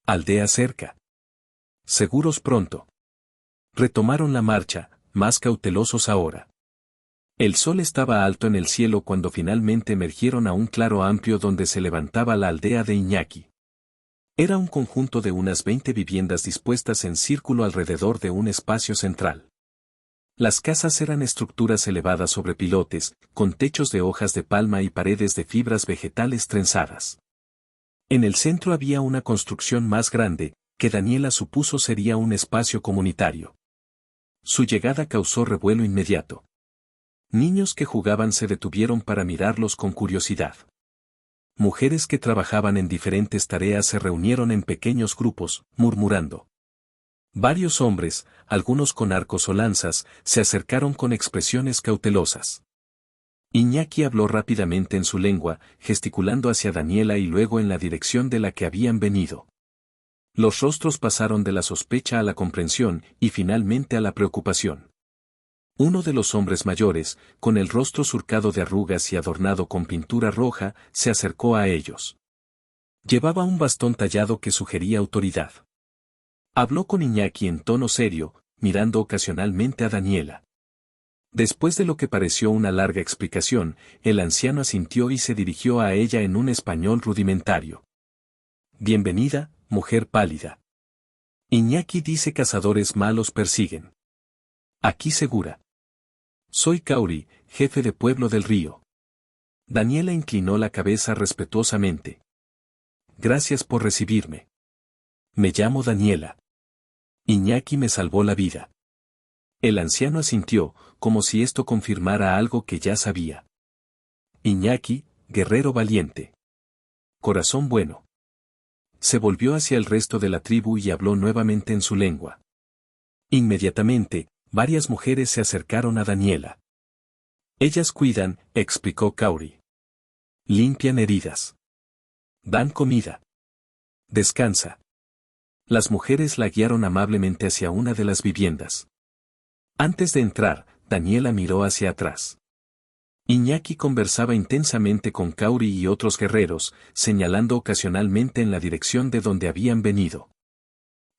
Aldea cerca. Seguros pronto. Retomaron la marcha, más cautelosos ahora. El sol estaba alto en el cielo cuando finalmente emergieron a un claro amplio donde se levantaba la aldea de Iñaki. Era un conjunto de unas 20 viviendas dispuestas en círculo alrededor de un espacio central. Las casas eran estructuras elevadas sobre pilotes, con techos de hojas de palma y paredes de fibras vegetales trenzadas. En el centro había una construcción más grande, que Daniela supuso sería un espacio comunitario. Su llegada causó revuelo inmediato. Niños que jugaban se detuvieron para mirarlos con curiosidad. Mujeres que trabajaban en diferentes tareas se reunieron en pequeños grupos, murmurando. Varios hombres, algunos con arcos o lanzas, se acercaron con expresiones cautelosas. Iñaki habló rápidamente en su lengua, gesticulando hacia Daniela y luego en la dirección de la que habían venido. Los rostros pasaron de la sospecha a la comprensión y finalmente a la preocupación. Uno de los hombres mayores, con el rostro surcado de arrugas y adornado con pintura roja, se acercó a ellos. Llevaba un bastón tallado que sugería autoridad. Habló con Iñaki en tono serio, mirando ocasionalmente a Daniela. Después de lo que pareció una larga explicación, el anciano asintió y se dirigió a ella en un español rudimentario. Bienvenida, mujer pálida. Iñaki dice cazadores malos persiguen. Aquí segura. Soy Kauri, jefe de Pueblo del Río. Daniela inclinó la cabeza respetuosamente. Gracias por recibirme. Me llamo Daniela. Iñaki me salvó la vida. El anciano asintió, como si esto confirmara algo que ya sabía. Iñaki, guerrero valiente. Corazón bueno. Se volvió hacia el resto de la tribu y habló nuevamente en su lengua. Inmediatamente, varias mujeres se acercaron a Daniela. Ellas cuidan, explicó Kauri. Limpian heridas. Dan comida. Descansa. Las mujeres la guiaron amablemente hacia una de las viviendas. Antes de entrar, Daniela miró hacia atrás. Iñaki conversaba intensamente con Kauri y otros guerreros, señalando ocasionalmente en la dirección de donde habían venido.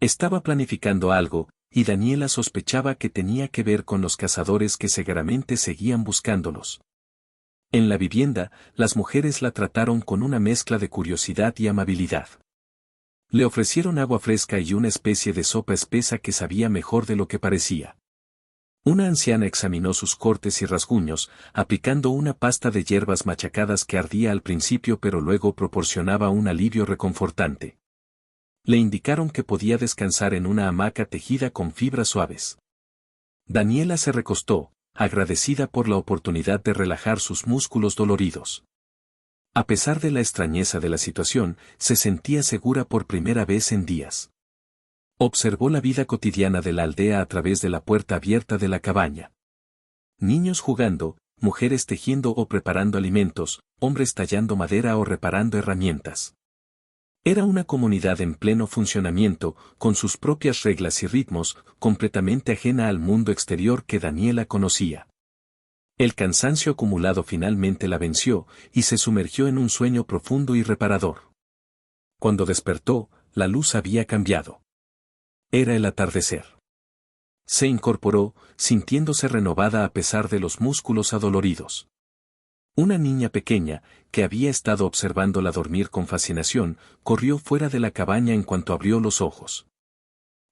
Estaba planificando algo, y Daniela sospechaba que tenía que ver con los cazadores que seguramente seguían buscándolos. En la vivienda, las mujeres la trataron con una mezcla de curiosidad y amabilidad. Le ofrecieron agua fresca y una especie de sopa espesa que sabía mejor de lo que parecía. Una anciana examinó sus cortes y rasguños, aplicando una pasta de hierbas machacadas que ardía al principio pero luego proporcionaba un alivio reconfortante. Le indicaron que podía descansar en una hamaca tejida con fibras suaves. Daniela se recostó, agradecida por la oportunidad de relajar sus músculos doloridos. A pesar de la extrañeza de la situación, se sentía segura por primera vez en días. Observó la vida cotidiana de la aldea a través de la puerta abierta de la cabaña. Niños jugando, mujeres tejiendo o preparando alimentos, hombres tallando madera o reparando herramientas. Era una comunidad en pleno funcionamiento, con sus propias reglas y ritmos, completamente ajena al mundo exterior que Daniela conocía. El cansancio acumulado finalmente la venció, y se sumergió en un sueño profundo y reparador. Cuando despertó, la luz había cambiado. Era el atardecer. Se incorporó, sintiéndose renovada a pesar de los músculos adoloridos. Una niña pequeña, que había estado observándola dormir con fascinación, corrió fuera de la cabaña en cuanto abrió los ojos.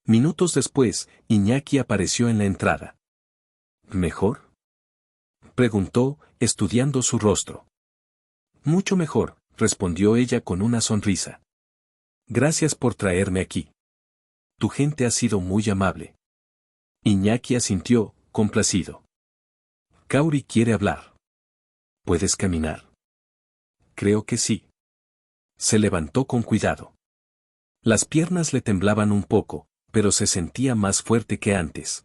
Minutos después, Iñaki apareció en la entrada. ¿Mejor?, preguntó, estudiando su rostro. Mucho mejor, respondió ella con una sonrisa. Gracias por traerme aquí. Tu gente ha sido muy amable. Iñaki asintió, complacido. Kauri quiere hablar. ¿Puedes caminar? Creo que sí. Se levantó con cuidado. Las piernas le temblaban un poco, pero se sentía más fuerte que antes.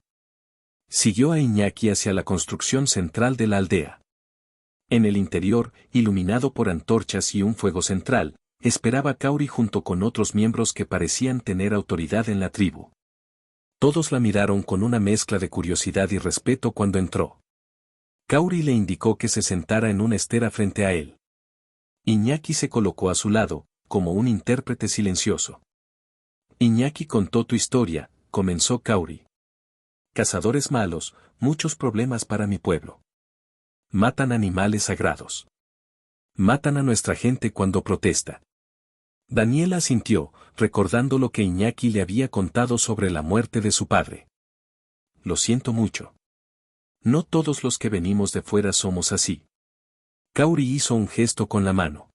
Siguió a Iñaki hacia la construcción central de la aldea. En el interior, iluminado por antorchas y un fuego central, esperaba Kauri junto con otros miembros que parecían tener autoridad en la tribu. Todos la miraron con una mezcla de curiosidad y respeto cuando entró. Kauri le indicó que se sentara en una estera frente a él. Iñaki se colocó a su lado, como un intérprete silencioso. Iñaki contó tu historia, comenzó Kauri. Cazadores malos, muchos problemas para mi pueblo. Matan animales sagrados. Matan a nuestra gente cuando protesta. Daniela asintió, recordando lo que Iñaki le había contado sobre la muerte de su padre. Lo siento mucho. No todos los que venimos de fuera somos así. Kauri hizo un gesto con la mano.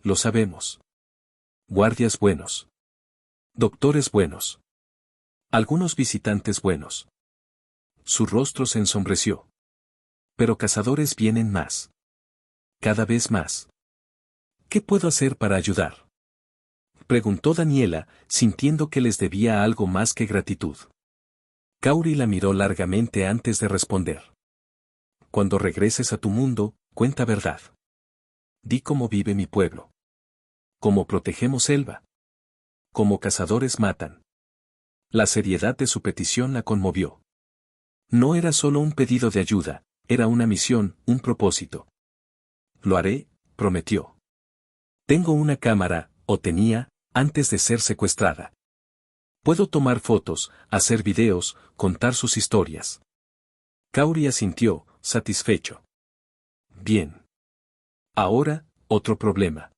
Lo sabemos. Guardias buenos. Doctores buenos. Algunos visitantes buenos. Su rostro se ensombreció. Pero cazadores vienen más. Cada vez más. ¿Qué puedo hacer para ayudar? Preguntó Daniela, sintiendo que les debía algo más que gratitud. Kauri la miró largamente antes de responder. Cuando regreses a tu mundo, cuenta verdad. Di cómo vive mi pueblo. Cómo protegemos selva. Cómo cazadores matan. La seriedad de su petición la conmovió. No era solo un pedido de ayuda, era una misión, un propósito. Lo haré, prometió. Tengo una cámara, o tenía, antes de ser secuestrada. Puedo tomar fotos, hacer videos, contar sus historias. Kauri asintió, satisfecho. Bien. Ahora, otro problema.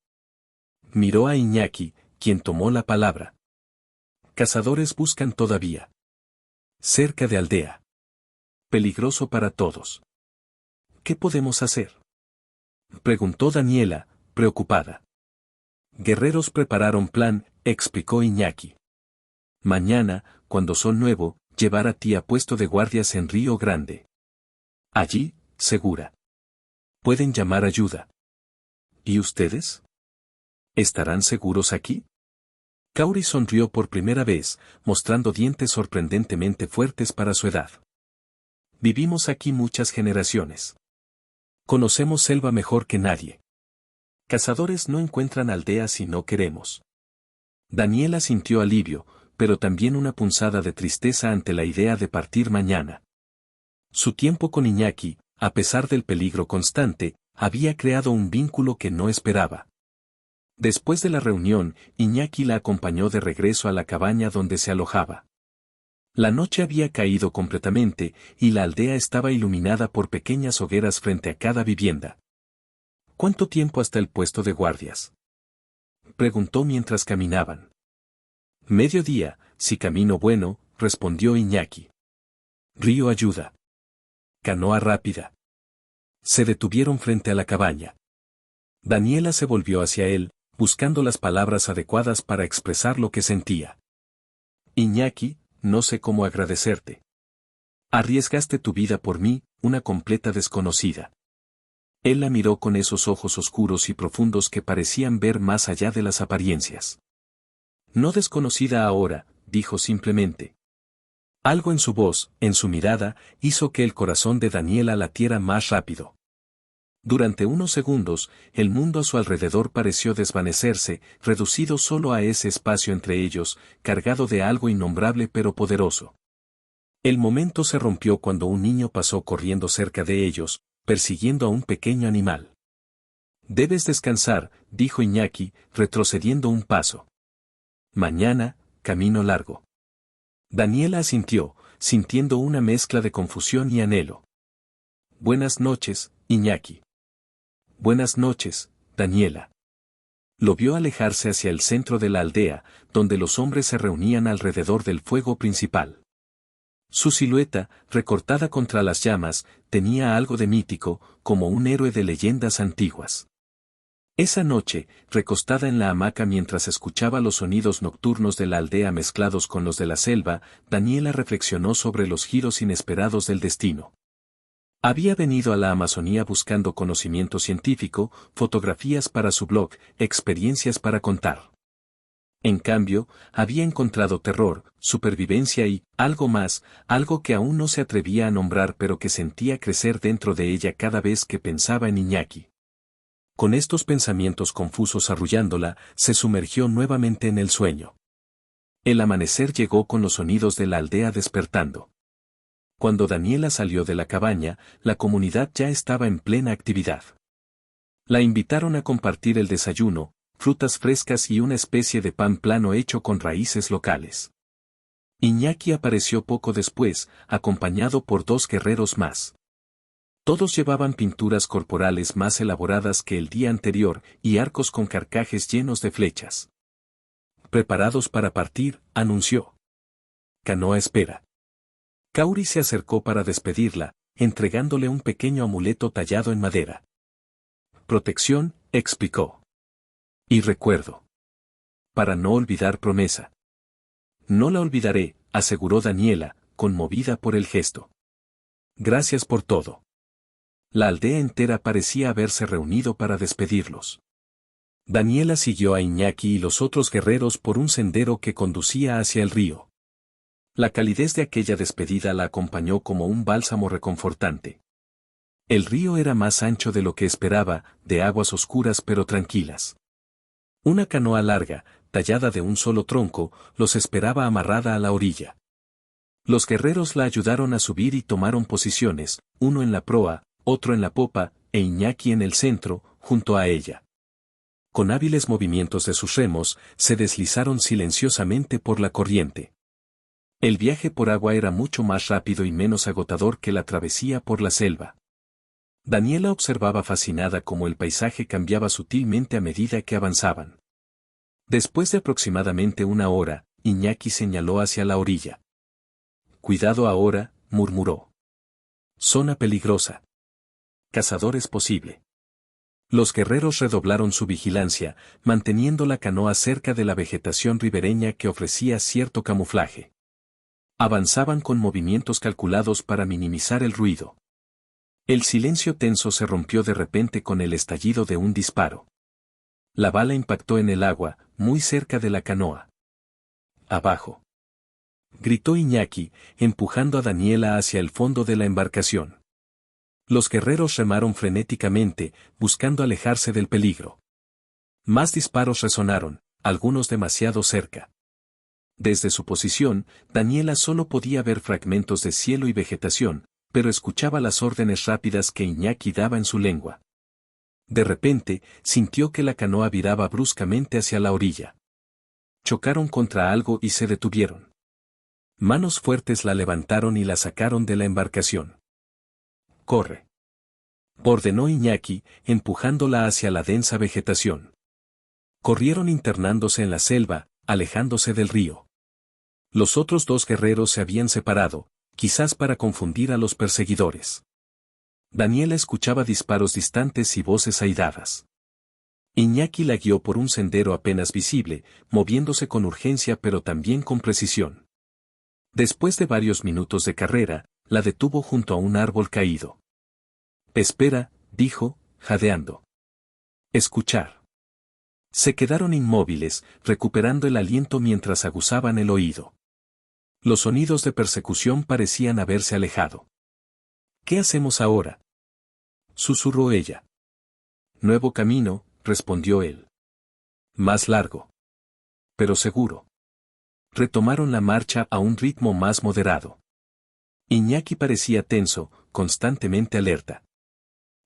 Miró a Iñaki, quien tomó la palabra. Cazadores buscan todavía. Cerca de aldea. Peligroso para todos. ¿Qué podemos hacer? Preguntó Daniela, preocupada. Guerreros prepararon plan, explicó Iñaki. Mañana, cuando Sol Nuevo, llevar a ti a puesto de guardias en Río Grande. Allí, segura. Pueden llamar ayuda. ¿Y ustedes? ¿Estarán seguros aquí? Kauri sonrió por primera vez, mostrando dientes sorprendentemente fuertes para su edad. Vivimos aquí muchas generaciones. Conocemos selva mejor que nadie. Cazadores no encuentran aldeas si no queremos. Daniela sintió alivio, pero también una punzada de tristeza ante la idea de partir mañana. Su tiempo con Iñaki, a pesar del peligro constante, había creado un vínculo que no esperaba. Después de la reunión, Iñaki la acompañó de regreso a la cabaña donde se alojaba. La noche había caído completamente, y la aldea estaba iluminada por pequeñas hogueras frente a cada vivienda. ¿Cuánto tiempo hasta el puesto de guardias? Preguntó mientras caminaban. Mediodía, si camino bueno, respondió Iñaki. Río ayuda. Canoa rápida. Se detuvieron frente a la cabaña. Daniela se volvió hacia él, buscando las palabras adecuadas para expresar lo que sentía. Iñaki, no sé cómo agradecerte. Arriesgaste tu vida por mí, una completa desconocida. Él la miró con esos ojos oscuros y profundos que parecían ver más allá de las apariencias. No desconocida ahora, dijo simplemente. Algo en su voz, en su mirada, hizo que el corazón de Daniela latiera más rápido. Durante unos segundos, el mundo a su alrededor pareció desvanecerse, reducido solo a ese espacio entre ellos, cargado de algo innombrable pero poderoso. El momento se rompió cuando un niño pasó corriendo cerca de ellos, persiguiendo a un pequeño animal. Debes descansar, dijo Iñaki, retrocediendo un paso. Mañana, camino largo. Daniela asintió, sintiendo una mezcla de confusión y anhelo. Buenas noches, Iñaki. Buenas noches, Daniela. Lo vio alejarse hacia el centro de la aldea, donde los hombres se reunían alrededor del fuego principal. Su silueta, recortada contra las llamas, tenía algo de mítico, como un héroe de leyendas antiguas. Esa noche, recostada en la hamaca mientras escuchaba los sonidos nocturnos de la aldea mezclados con los de la selva, Daniela reflexionó sobre los giros inesperados del destino. Había venido a la Amazonía buscando conocimiento científico, fotografías para su blog, experiencias para contar. En cambio, había encontrado terror, supervivencia y, algo más, algo que aún no se atrevía a nombrar pero que sentía crecer dentro de ella cada vez que pensaba en Iñaki. Con estos pensamientos confusos arrullándola, se sumergió nuevamente en el sueño. El amanecer llegó con los sonidos de la aldea despertando. Cuando Daniela salió de la cabaña, la comunidad ya estaba en plena actividad. La invitaron a compartir el desayuno, frutas frescas y una especie de pan plano hecho con raíces locales. Iñaki apareció poco después, acompañado por 2 guerreros más. Todos llevaban pinturas corporales más elaboradas que el día anterior y arcos con carcajes llenos de flechas. Preparados para partir, anunció. Canoa espera. Kauri se acercó para despedirla, entregándole un pequeño amuleto tallado en madera. Protección, explicó. Y recuerdo. Para no olvidar promesa. No la olvidaré, aseguró Daniela, conmovida por el gesto. Gracias por todo. La aldea entera parecía haberse reunido para despedirlos. Daniela siguió a Iñaki y los otros guerreros por un sendero que conducía hacia el río. La calidez de aquella despedida la acompañó como un bálsamo reconfortante. El río era más ancho de lo que esperaba, de aguas oscuras pero tranquilas. Una canoa larga, tallada de un solo tronco, los esperaba amarrada a la orilla. Los guerreros la ayudaron a subir y tomaron posiciones, uno en la proa, otro en la popa, e Iñaki en el centro, junto a ella. Con hábiles movimientos de sus remos, se deslizaron silenciosamente por la corriente. El viaje por agua era mucho más rápido y menos agotador que la travesía por la selva. Daniela observaba fascinada cómo el paisaje cambiaba sutilmente a medida que avanzaban. Después de aproximadamente una hora, Iñaki señaló hacia la orilla. Cuidado ahora, murmuró. Zona peligrosa. Cazadores posible. Los guerreros redoblaron su vigilancia, manteniendo la canoa cerca de la vegetación ribereña que ofrecía cierto camuflaje. Avanzaban con movimientos calculados para minimizar el ruido. El silencio tenso se rompió de repente con el estallido de un disparo. La bala impactó en el agua, muy cerca de la canoa. Abajo. Gritó Iñaki, empujando a Daniela hacia el fondo de la embarcación. Los guerreros remaron frenéticamente, buscando alejarse del peligro. Más disparos resonaron, algunos demasiado cerca. Desde su posición, Daniela solo podía ver fragmentos de cielo y vegetación, pero escuchaba las órdenes rápidas que Iñaki daba en su lengua. De repente, sintió que la canoa viraba bruscamente hacia la orilla. Chocaron contra algo y se detuvieron. Manos fuertes la levantaron y la sacaron de la embarcación. «Corre», ordenó Iñaki, empujándola hacia la densa vegetación. Corrieron internándose en la selva, alejándose del río. Los otros dos guerreros se habían separado, quizás para confundir a los perseguidores. Daniela escuchaba disparos distantes y voces airadas. Iñaki la guió por un sendero apenas visible, moviéndose con urgencia pero también con precisión. Después de varios minutos de carrera, la detuvo junto a un árbol caído. «Espera», dijo, jadeando. «Escuchar». Se quedaron inmóviles, recuperando el aliento mientras aguzaban el oído. Los sonidos de persecución parecían haberse alejado. «¿Qué hacemos ahora?», susurró ella. «Nuevo camino», respondió él. «Más largo. Pero seguro». Retomaron la marcha a un ritmo más moderado. Iñaki parecía tenso, constantemente alerta.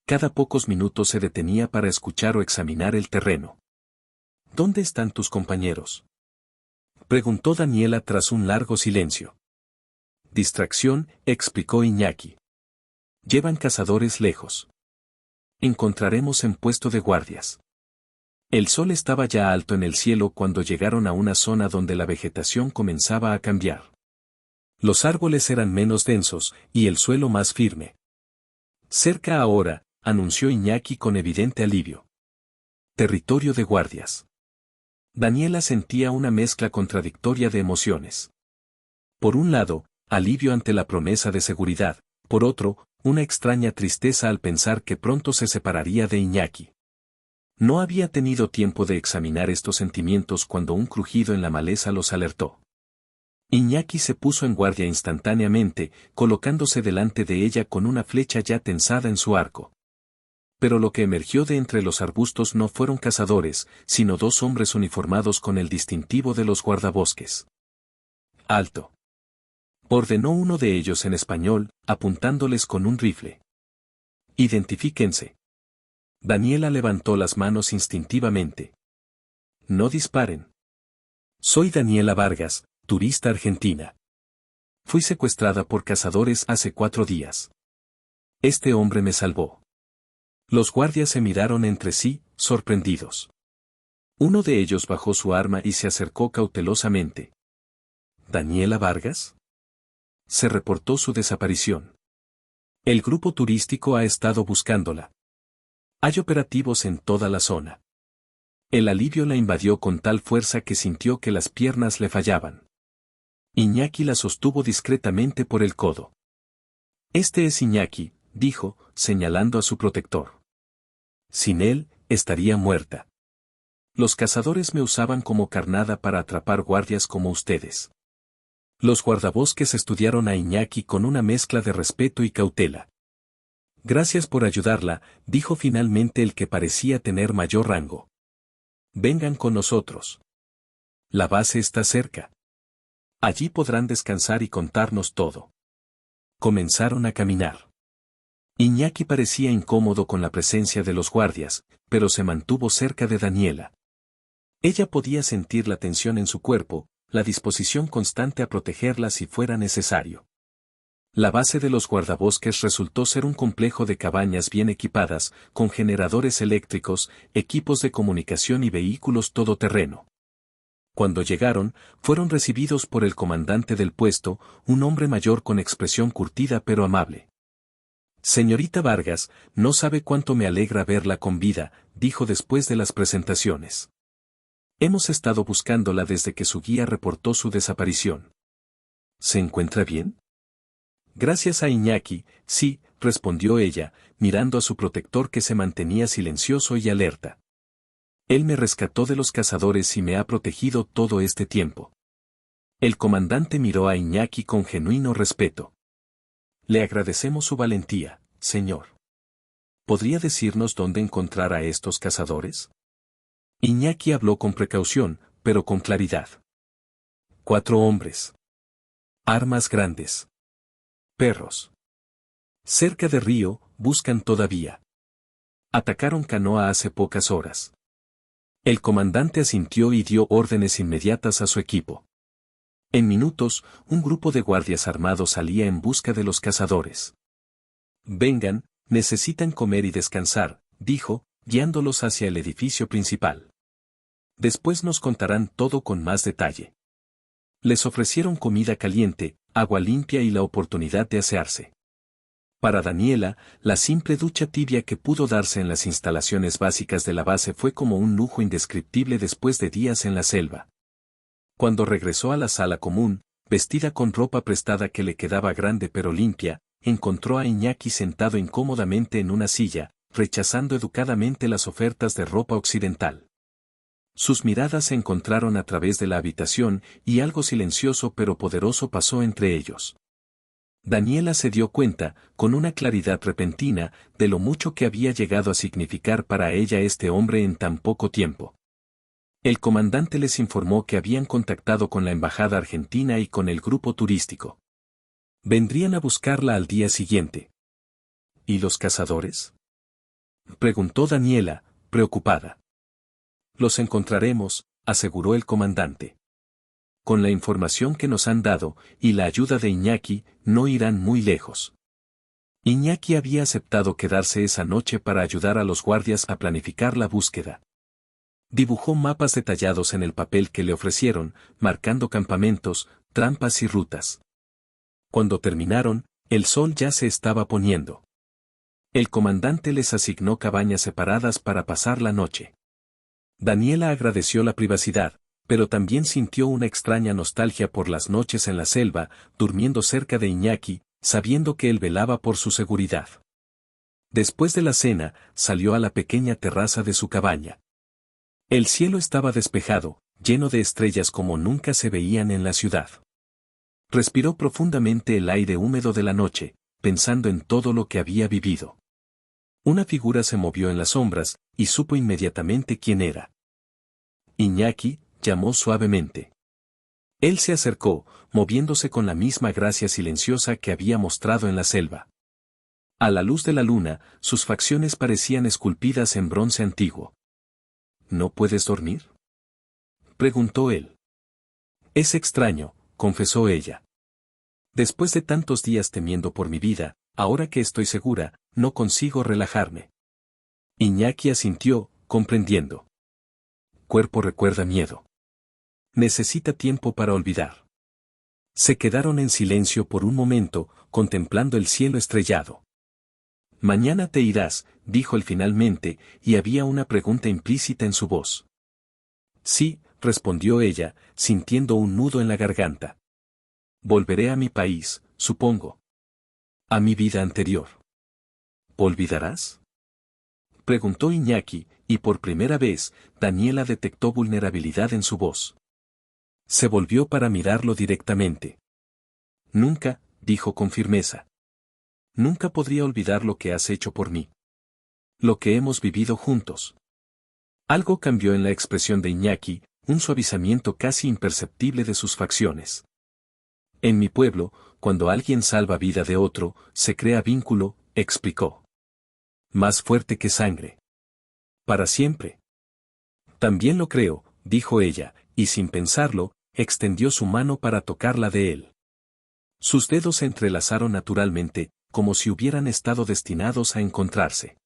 Cada pocos minutos se detenía para escuchar o examinar el terreno. «¿Dónde están tus compañeros?», preguntó Daniela tras un largo silencio. «Distracción», explicó Iñaki. «Llevan cazadores lejos. Encontraremos en puesto de guardias». El sol estaba ya alto en el cielo cuando llegaron a una zona donde la vegetación comenzaba a cambiar. Los árboles eran menos densos, y el suelo más firme. «Cerca ahora», anunció Iñaki con evidente alivio. «Territorio de guardias». Daniela sentía una mezcla contradictoria de emociones. Por un lado, alivio ante la promesa de seguridad, por otro, una extraña tristeza al pensar que pronto se separaría de Iñaki. No había tenido tiempo de examinar estos sentimientos cuando un crujido en la maleza los alertó. Iñaki se puso en guardia instantáneamente, colocándose delante de ella con una flecha ya tensada en su arco. Pero lo que emergió de entre los arbustos no fueron cazadores, sino dos hombres uniformados con el distintivo de los guardabosques. «Alto», ordenó uno de ellos en español, apuntándoles con un rifle. «Identifíquense». Daniela levantó las manos instintivamente. «No disparen». «Soy Daniela Vargas, turista argentina. Fui secuestrada por cazadores hace 4 días. Este hombre me salvó». Los guardias se miraron entre sí, sorprendidos. Uno de ellos bajó su arma y se acercó cautelosamente. «¿Daniela Vargas?». Se reportó su desaparición. El grupo turístico ha estado buscándola. Hay operativos en toda la zona. El alivio la invadió con tal fuerza que sintió que las piernas le fallaban. Iñaki la sostuvo discretamente por el codo. Este es Iñaki, dijo, señalando a su protector. Sin él, estaría muerta. Los cazadores me usaban como carnada para atrapar guardias como ustedes. Los guardabosques estudiaron a Iñaki con una mezcla de respeto y cautela. Gracias por ayudarla, dijo finalmente el que parecía tener mayor rango. Vengan con nosotros. La base está cerca. Allí podrán descansar y contarnos todo. Comenzaron a caminar. Iñaki parecía incómodo con la presencia de los guardias, pero se mantuvo cerca de Daniela. Ella podía sentir la tensión en su cuerpo, la disposición constante a protegerla si fuera necesario. La base de los guardabosques resultó ser un complejo de cabañas bien equipadas, con generadores eléctricos, equipos de comunicación y vehículos todoterreno. Cuando llegaron, fueron recibidos por el comandante del puesto, un hombre mayor con expresión curtida pero amable. Señorita Vargas, no sabe cuánto me alegra verla con vida, dijo después de las presentaciones. Hemos estado buscándola desde que su guía reportó su desaparición. ¿Se encuentra bien? Gracias a Iñaki, sí, respondió ella, mirando a su protector que se mantenía silencioso y alerta. Él me rescató de los cazadores y me ha protegido todo este tiempo. El comandante miró a Iñaki con genuino respeto. Le agradecemos su valentía, señor. ¿Podría decirnos dónde encontrar a estos cazadores? Iñaki habló con precaución, pero con claridad. 4 hombres. Armas grandes. Perros. Cerca de Río, buscan todavía. Atacaron Canoa hace pocas horas. El comandante asintió y dio órdenes inmediatas a su equipo. En minutos, un grupo de guardias armados salía en busca de los cazadores. Vengan, necesitan comer y descansar, dijo, guiándolos hacia el edificio principal. Después nos contarán todo con más detalle. Les ofrecieron comida caliente, agua limpia y la oportunidad de asearse. Para Daniela, la simple ducha tibia que pudo darse en las instalaciones básicas de la base fue como un lujo indescriptible después de días en la selva. Cuando regresó a la sala común, vestida con ropa prestada que le quedaba grande pero limpia, encontró a Iñaki sentado incómodamente en una silla, rechazando educadamente las ofertas de ropa occidental. Sus miradas se encontraron a través de la habitación y algo silencioso pero poderoso pasó entre ellos. Daniela se dio cuenta, con una claridad repentina, de lo mucho que había llegado a significar para ella este hombre en tan poco tiempo. El comandante les informó que habían contactado con la embajada argentina y con el grupo turístico. Vendrían a buscarla al día siguiente. ¿Y los cazadores?, preguntó Daniela, preocupada. Los encontraremos, aseguró el comandante. Con la información que nos han dado, y la ayuda de Iñaki, no irán muy lejos. Iñaki había aceptado quedarse esa noche para ayudar a los guardias a planificar la búsqueda. Dibujó mapas detallados en el papel que le ofrecieron, marcando campamentos, trampas y rutas. Cuando terminaron, el sol ya se estaba poniendo. El comandante les asignó cabañas separadas para pasar la noche. Daniela agradeció la privacidad, pero también sintió una extraña nostalgia por las noches en la selva, durmiendo cerca de Iñaki, sabiendo que él velaba por su seguridad. Después de la cena, salió a la pequeña terraza de su cabaña. El cielo estaba despejado, lleno de estrellas como nunca se veían en la ciudad. Respiró profundamente el aire húmedo de la noche, pensando en todo lo que había vivido. Una figura se movió en las sombras, y supo inmediatamente quién era. Iñaki, llamó suavemente. Él se acercó, moviéndose con la misma gracia silenciosa que había mostrado en la selva. A la luz de la luna, sus facciones parecían esculpidas en bronce antiguo. ¿No puedes dormir?, preguntó él. Es extraño, confesó ella. Después de tantos días temiendo por mi vida, ahora que estoy segura, no consigo relajarme. Iñaki asintió, comprendiendo. Cuerpo recuerda miedo. Necesita tiempo para olvidar. Se quedaron en silencio por un momento, contemplando el cielo estrellado. Mañana te irás, dijo él finalmente, y había una pregunta implícita en su voz. Sí, respondió ella, sintiendo un nudo en la garganta. Volveré a mi país, supongo. A mi vida anterior. ¿Olvidarás? Preguntó Iñaki, y por primera vez, Daniela detectó vulnerabilidad en su voz. Se volvió para mirarlo directamente. Nunca, dijo con firmeza. Nunca podría olvidar lo que has hecho por mí. Lo que hemos vivido juntos. Algo cambió en la expresión de Iñaki, un suavizamiento casi imperceptible de sus facciones. En mi pueblo, cuando alguien salva vida de otro, se crea vínculo, explicó. Más fuerte que sangre. Para siempre. También lo creo, dijo ella, y sin pensarlo, extendió su mano para tocarla de él. Sus dedos se entrelazaron naturalmente, como si hubieran estado destinados a encontrarse.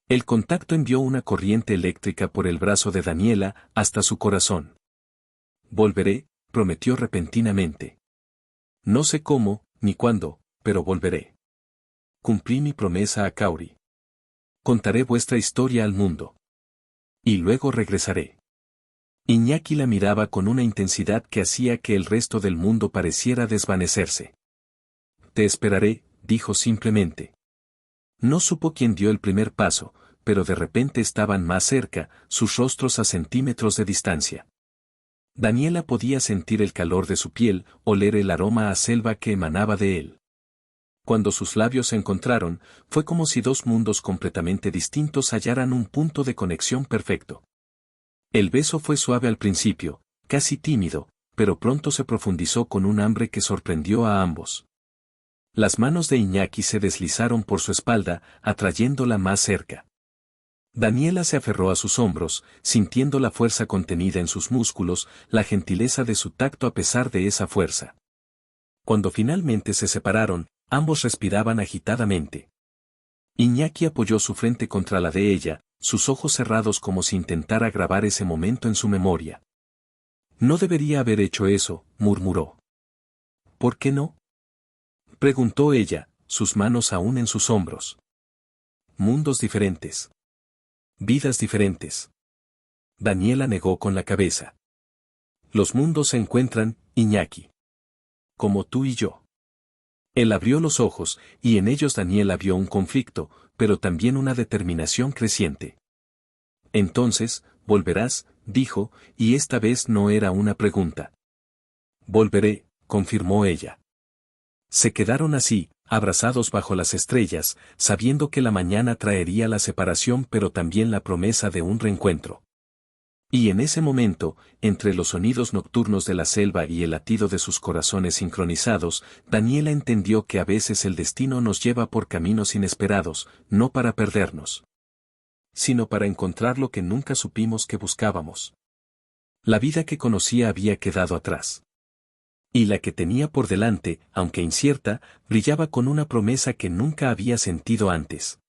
El contacto envió una corriente eléctrica por el brazo de Daniela hasta su corazón. Volveré, prometió repentinamente. No sé cómo, ni cuándo, pero volveré. Cumplí mi promesa a Kauri. Contaré vuestra historia al mundo. Y luego regresaré. Iñaki la miraba con una intensidad que hacía que el resto del mundo pareciera desvanecerse. Te esperaré, dijo simplemente. No supo quién dio el primer paso, pero de repente estaban más cerca, sus rostros a centímetros de distancia. Daniela podía sentir el calor de su piel, oler el aroma a selva que emanaba de él. Cuando sus labios se encontraron, fue como si dos mundos completamente distintos hallaran un punto de conexión perfecto. El beso fue suave al principio, casi tímido, pero pronto se profundizó con un hambre que sorprendió a ambos. Las manos de Iñaki se deslizaron por su espalda, atrayéndola más cerca. Daniela se aferró a sus hombros, sintiendo la fuerza contenida en sus músculos, la gentileza de su tacto a pesar de esa fuerza. Cuando finalmente se separaron, ambos respiraban agitadamente. Iñaki apoyó su frente contra la de ella, sus ojos cerrados como si intentara grabar ese momento en su memoria. No debería haber hecho eso, murmuró. ¿Por qué no? Preguntó ella, sus manos aún en sus hombros. Mundos diferentes. Vidas diferentes. Daniela negó con la cabeza. Los mundos se encuentran, Iñaki. Como tú y yo. Él abrió los ojos, y en ellos Daniela vio un conflicto, pero también una determinación creciente. Entonces, volverás, dijo, y esta vez no era una pregunta. Volveré, confirmó ella. Se quedaron así, abrazados bajo las estrellas, sabiendo que la mañana traería la separación pero también la promesa de un reencuentro. Y en ese momento, entre los sonidos nocturnos de la selva y el latido de sus corazones sincronizados, Daniela entendió que a veces el destino nos lleva por caminos inesperados, no para perdernos, sino para encontrar lo que nunca supimos que buscábamos. La vida que conocía había quedado atrás. Y la que tenía por delante, aunque incierta, brillaba con una promesa que nunca había sentido antes.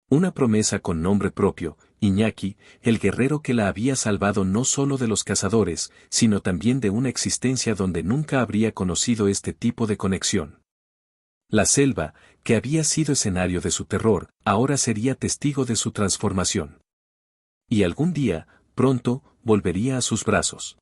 Una promesa con nombre propio, Iñaki, el guerrero que la había salvado no solo de los cazadores, sino también de una existencia donde nunca habría conocido este tipo de conexión. La selva, que había sido escenario de su terror, ahora sería testigo de su transformación. Y algún día, pronto, volvería a sus brazos.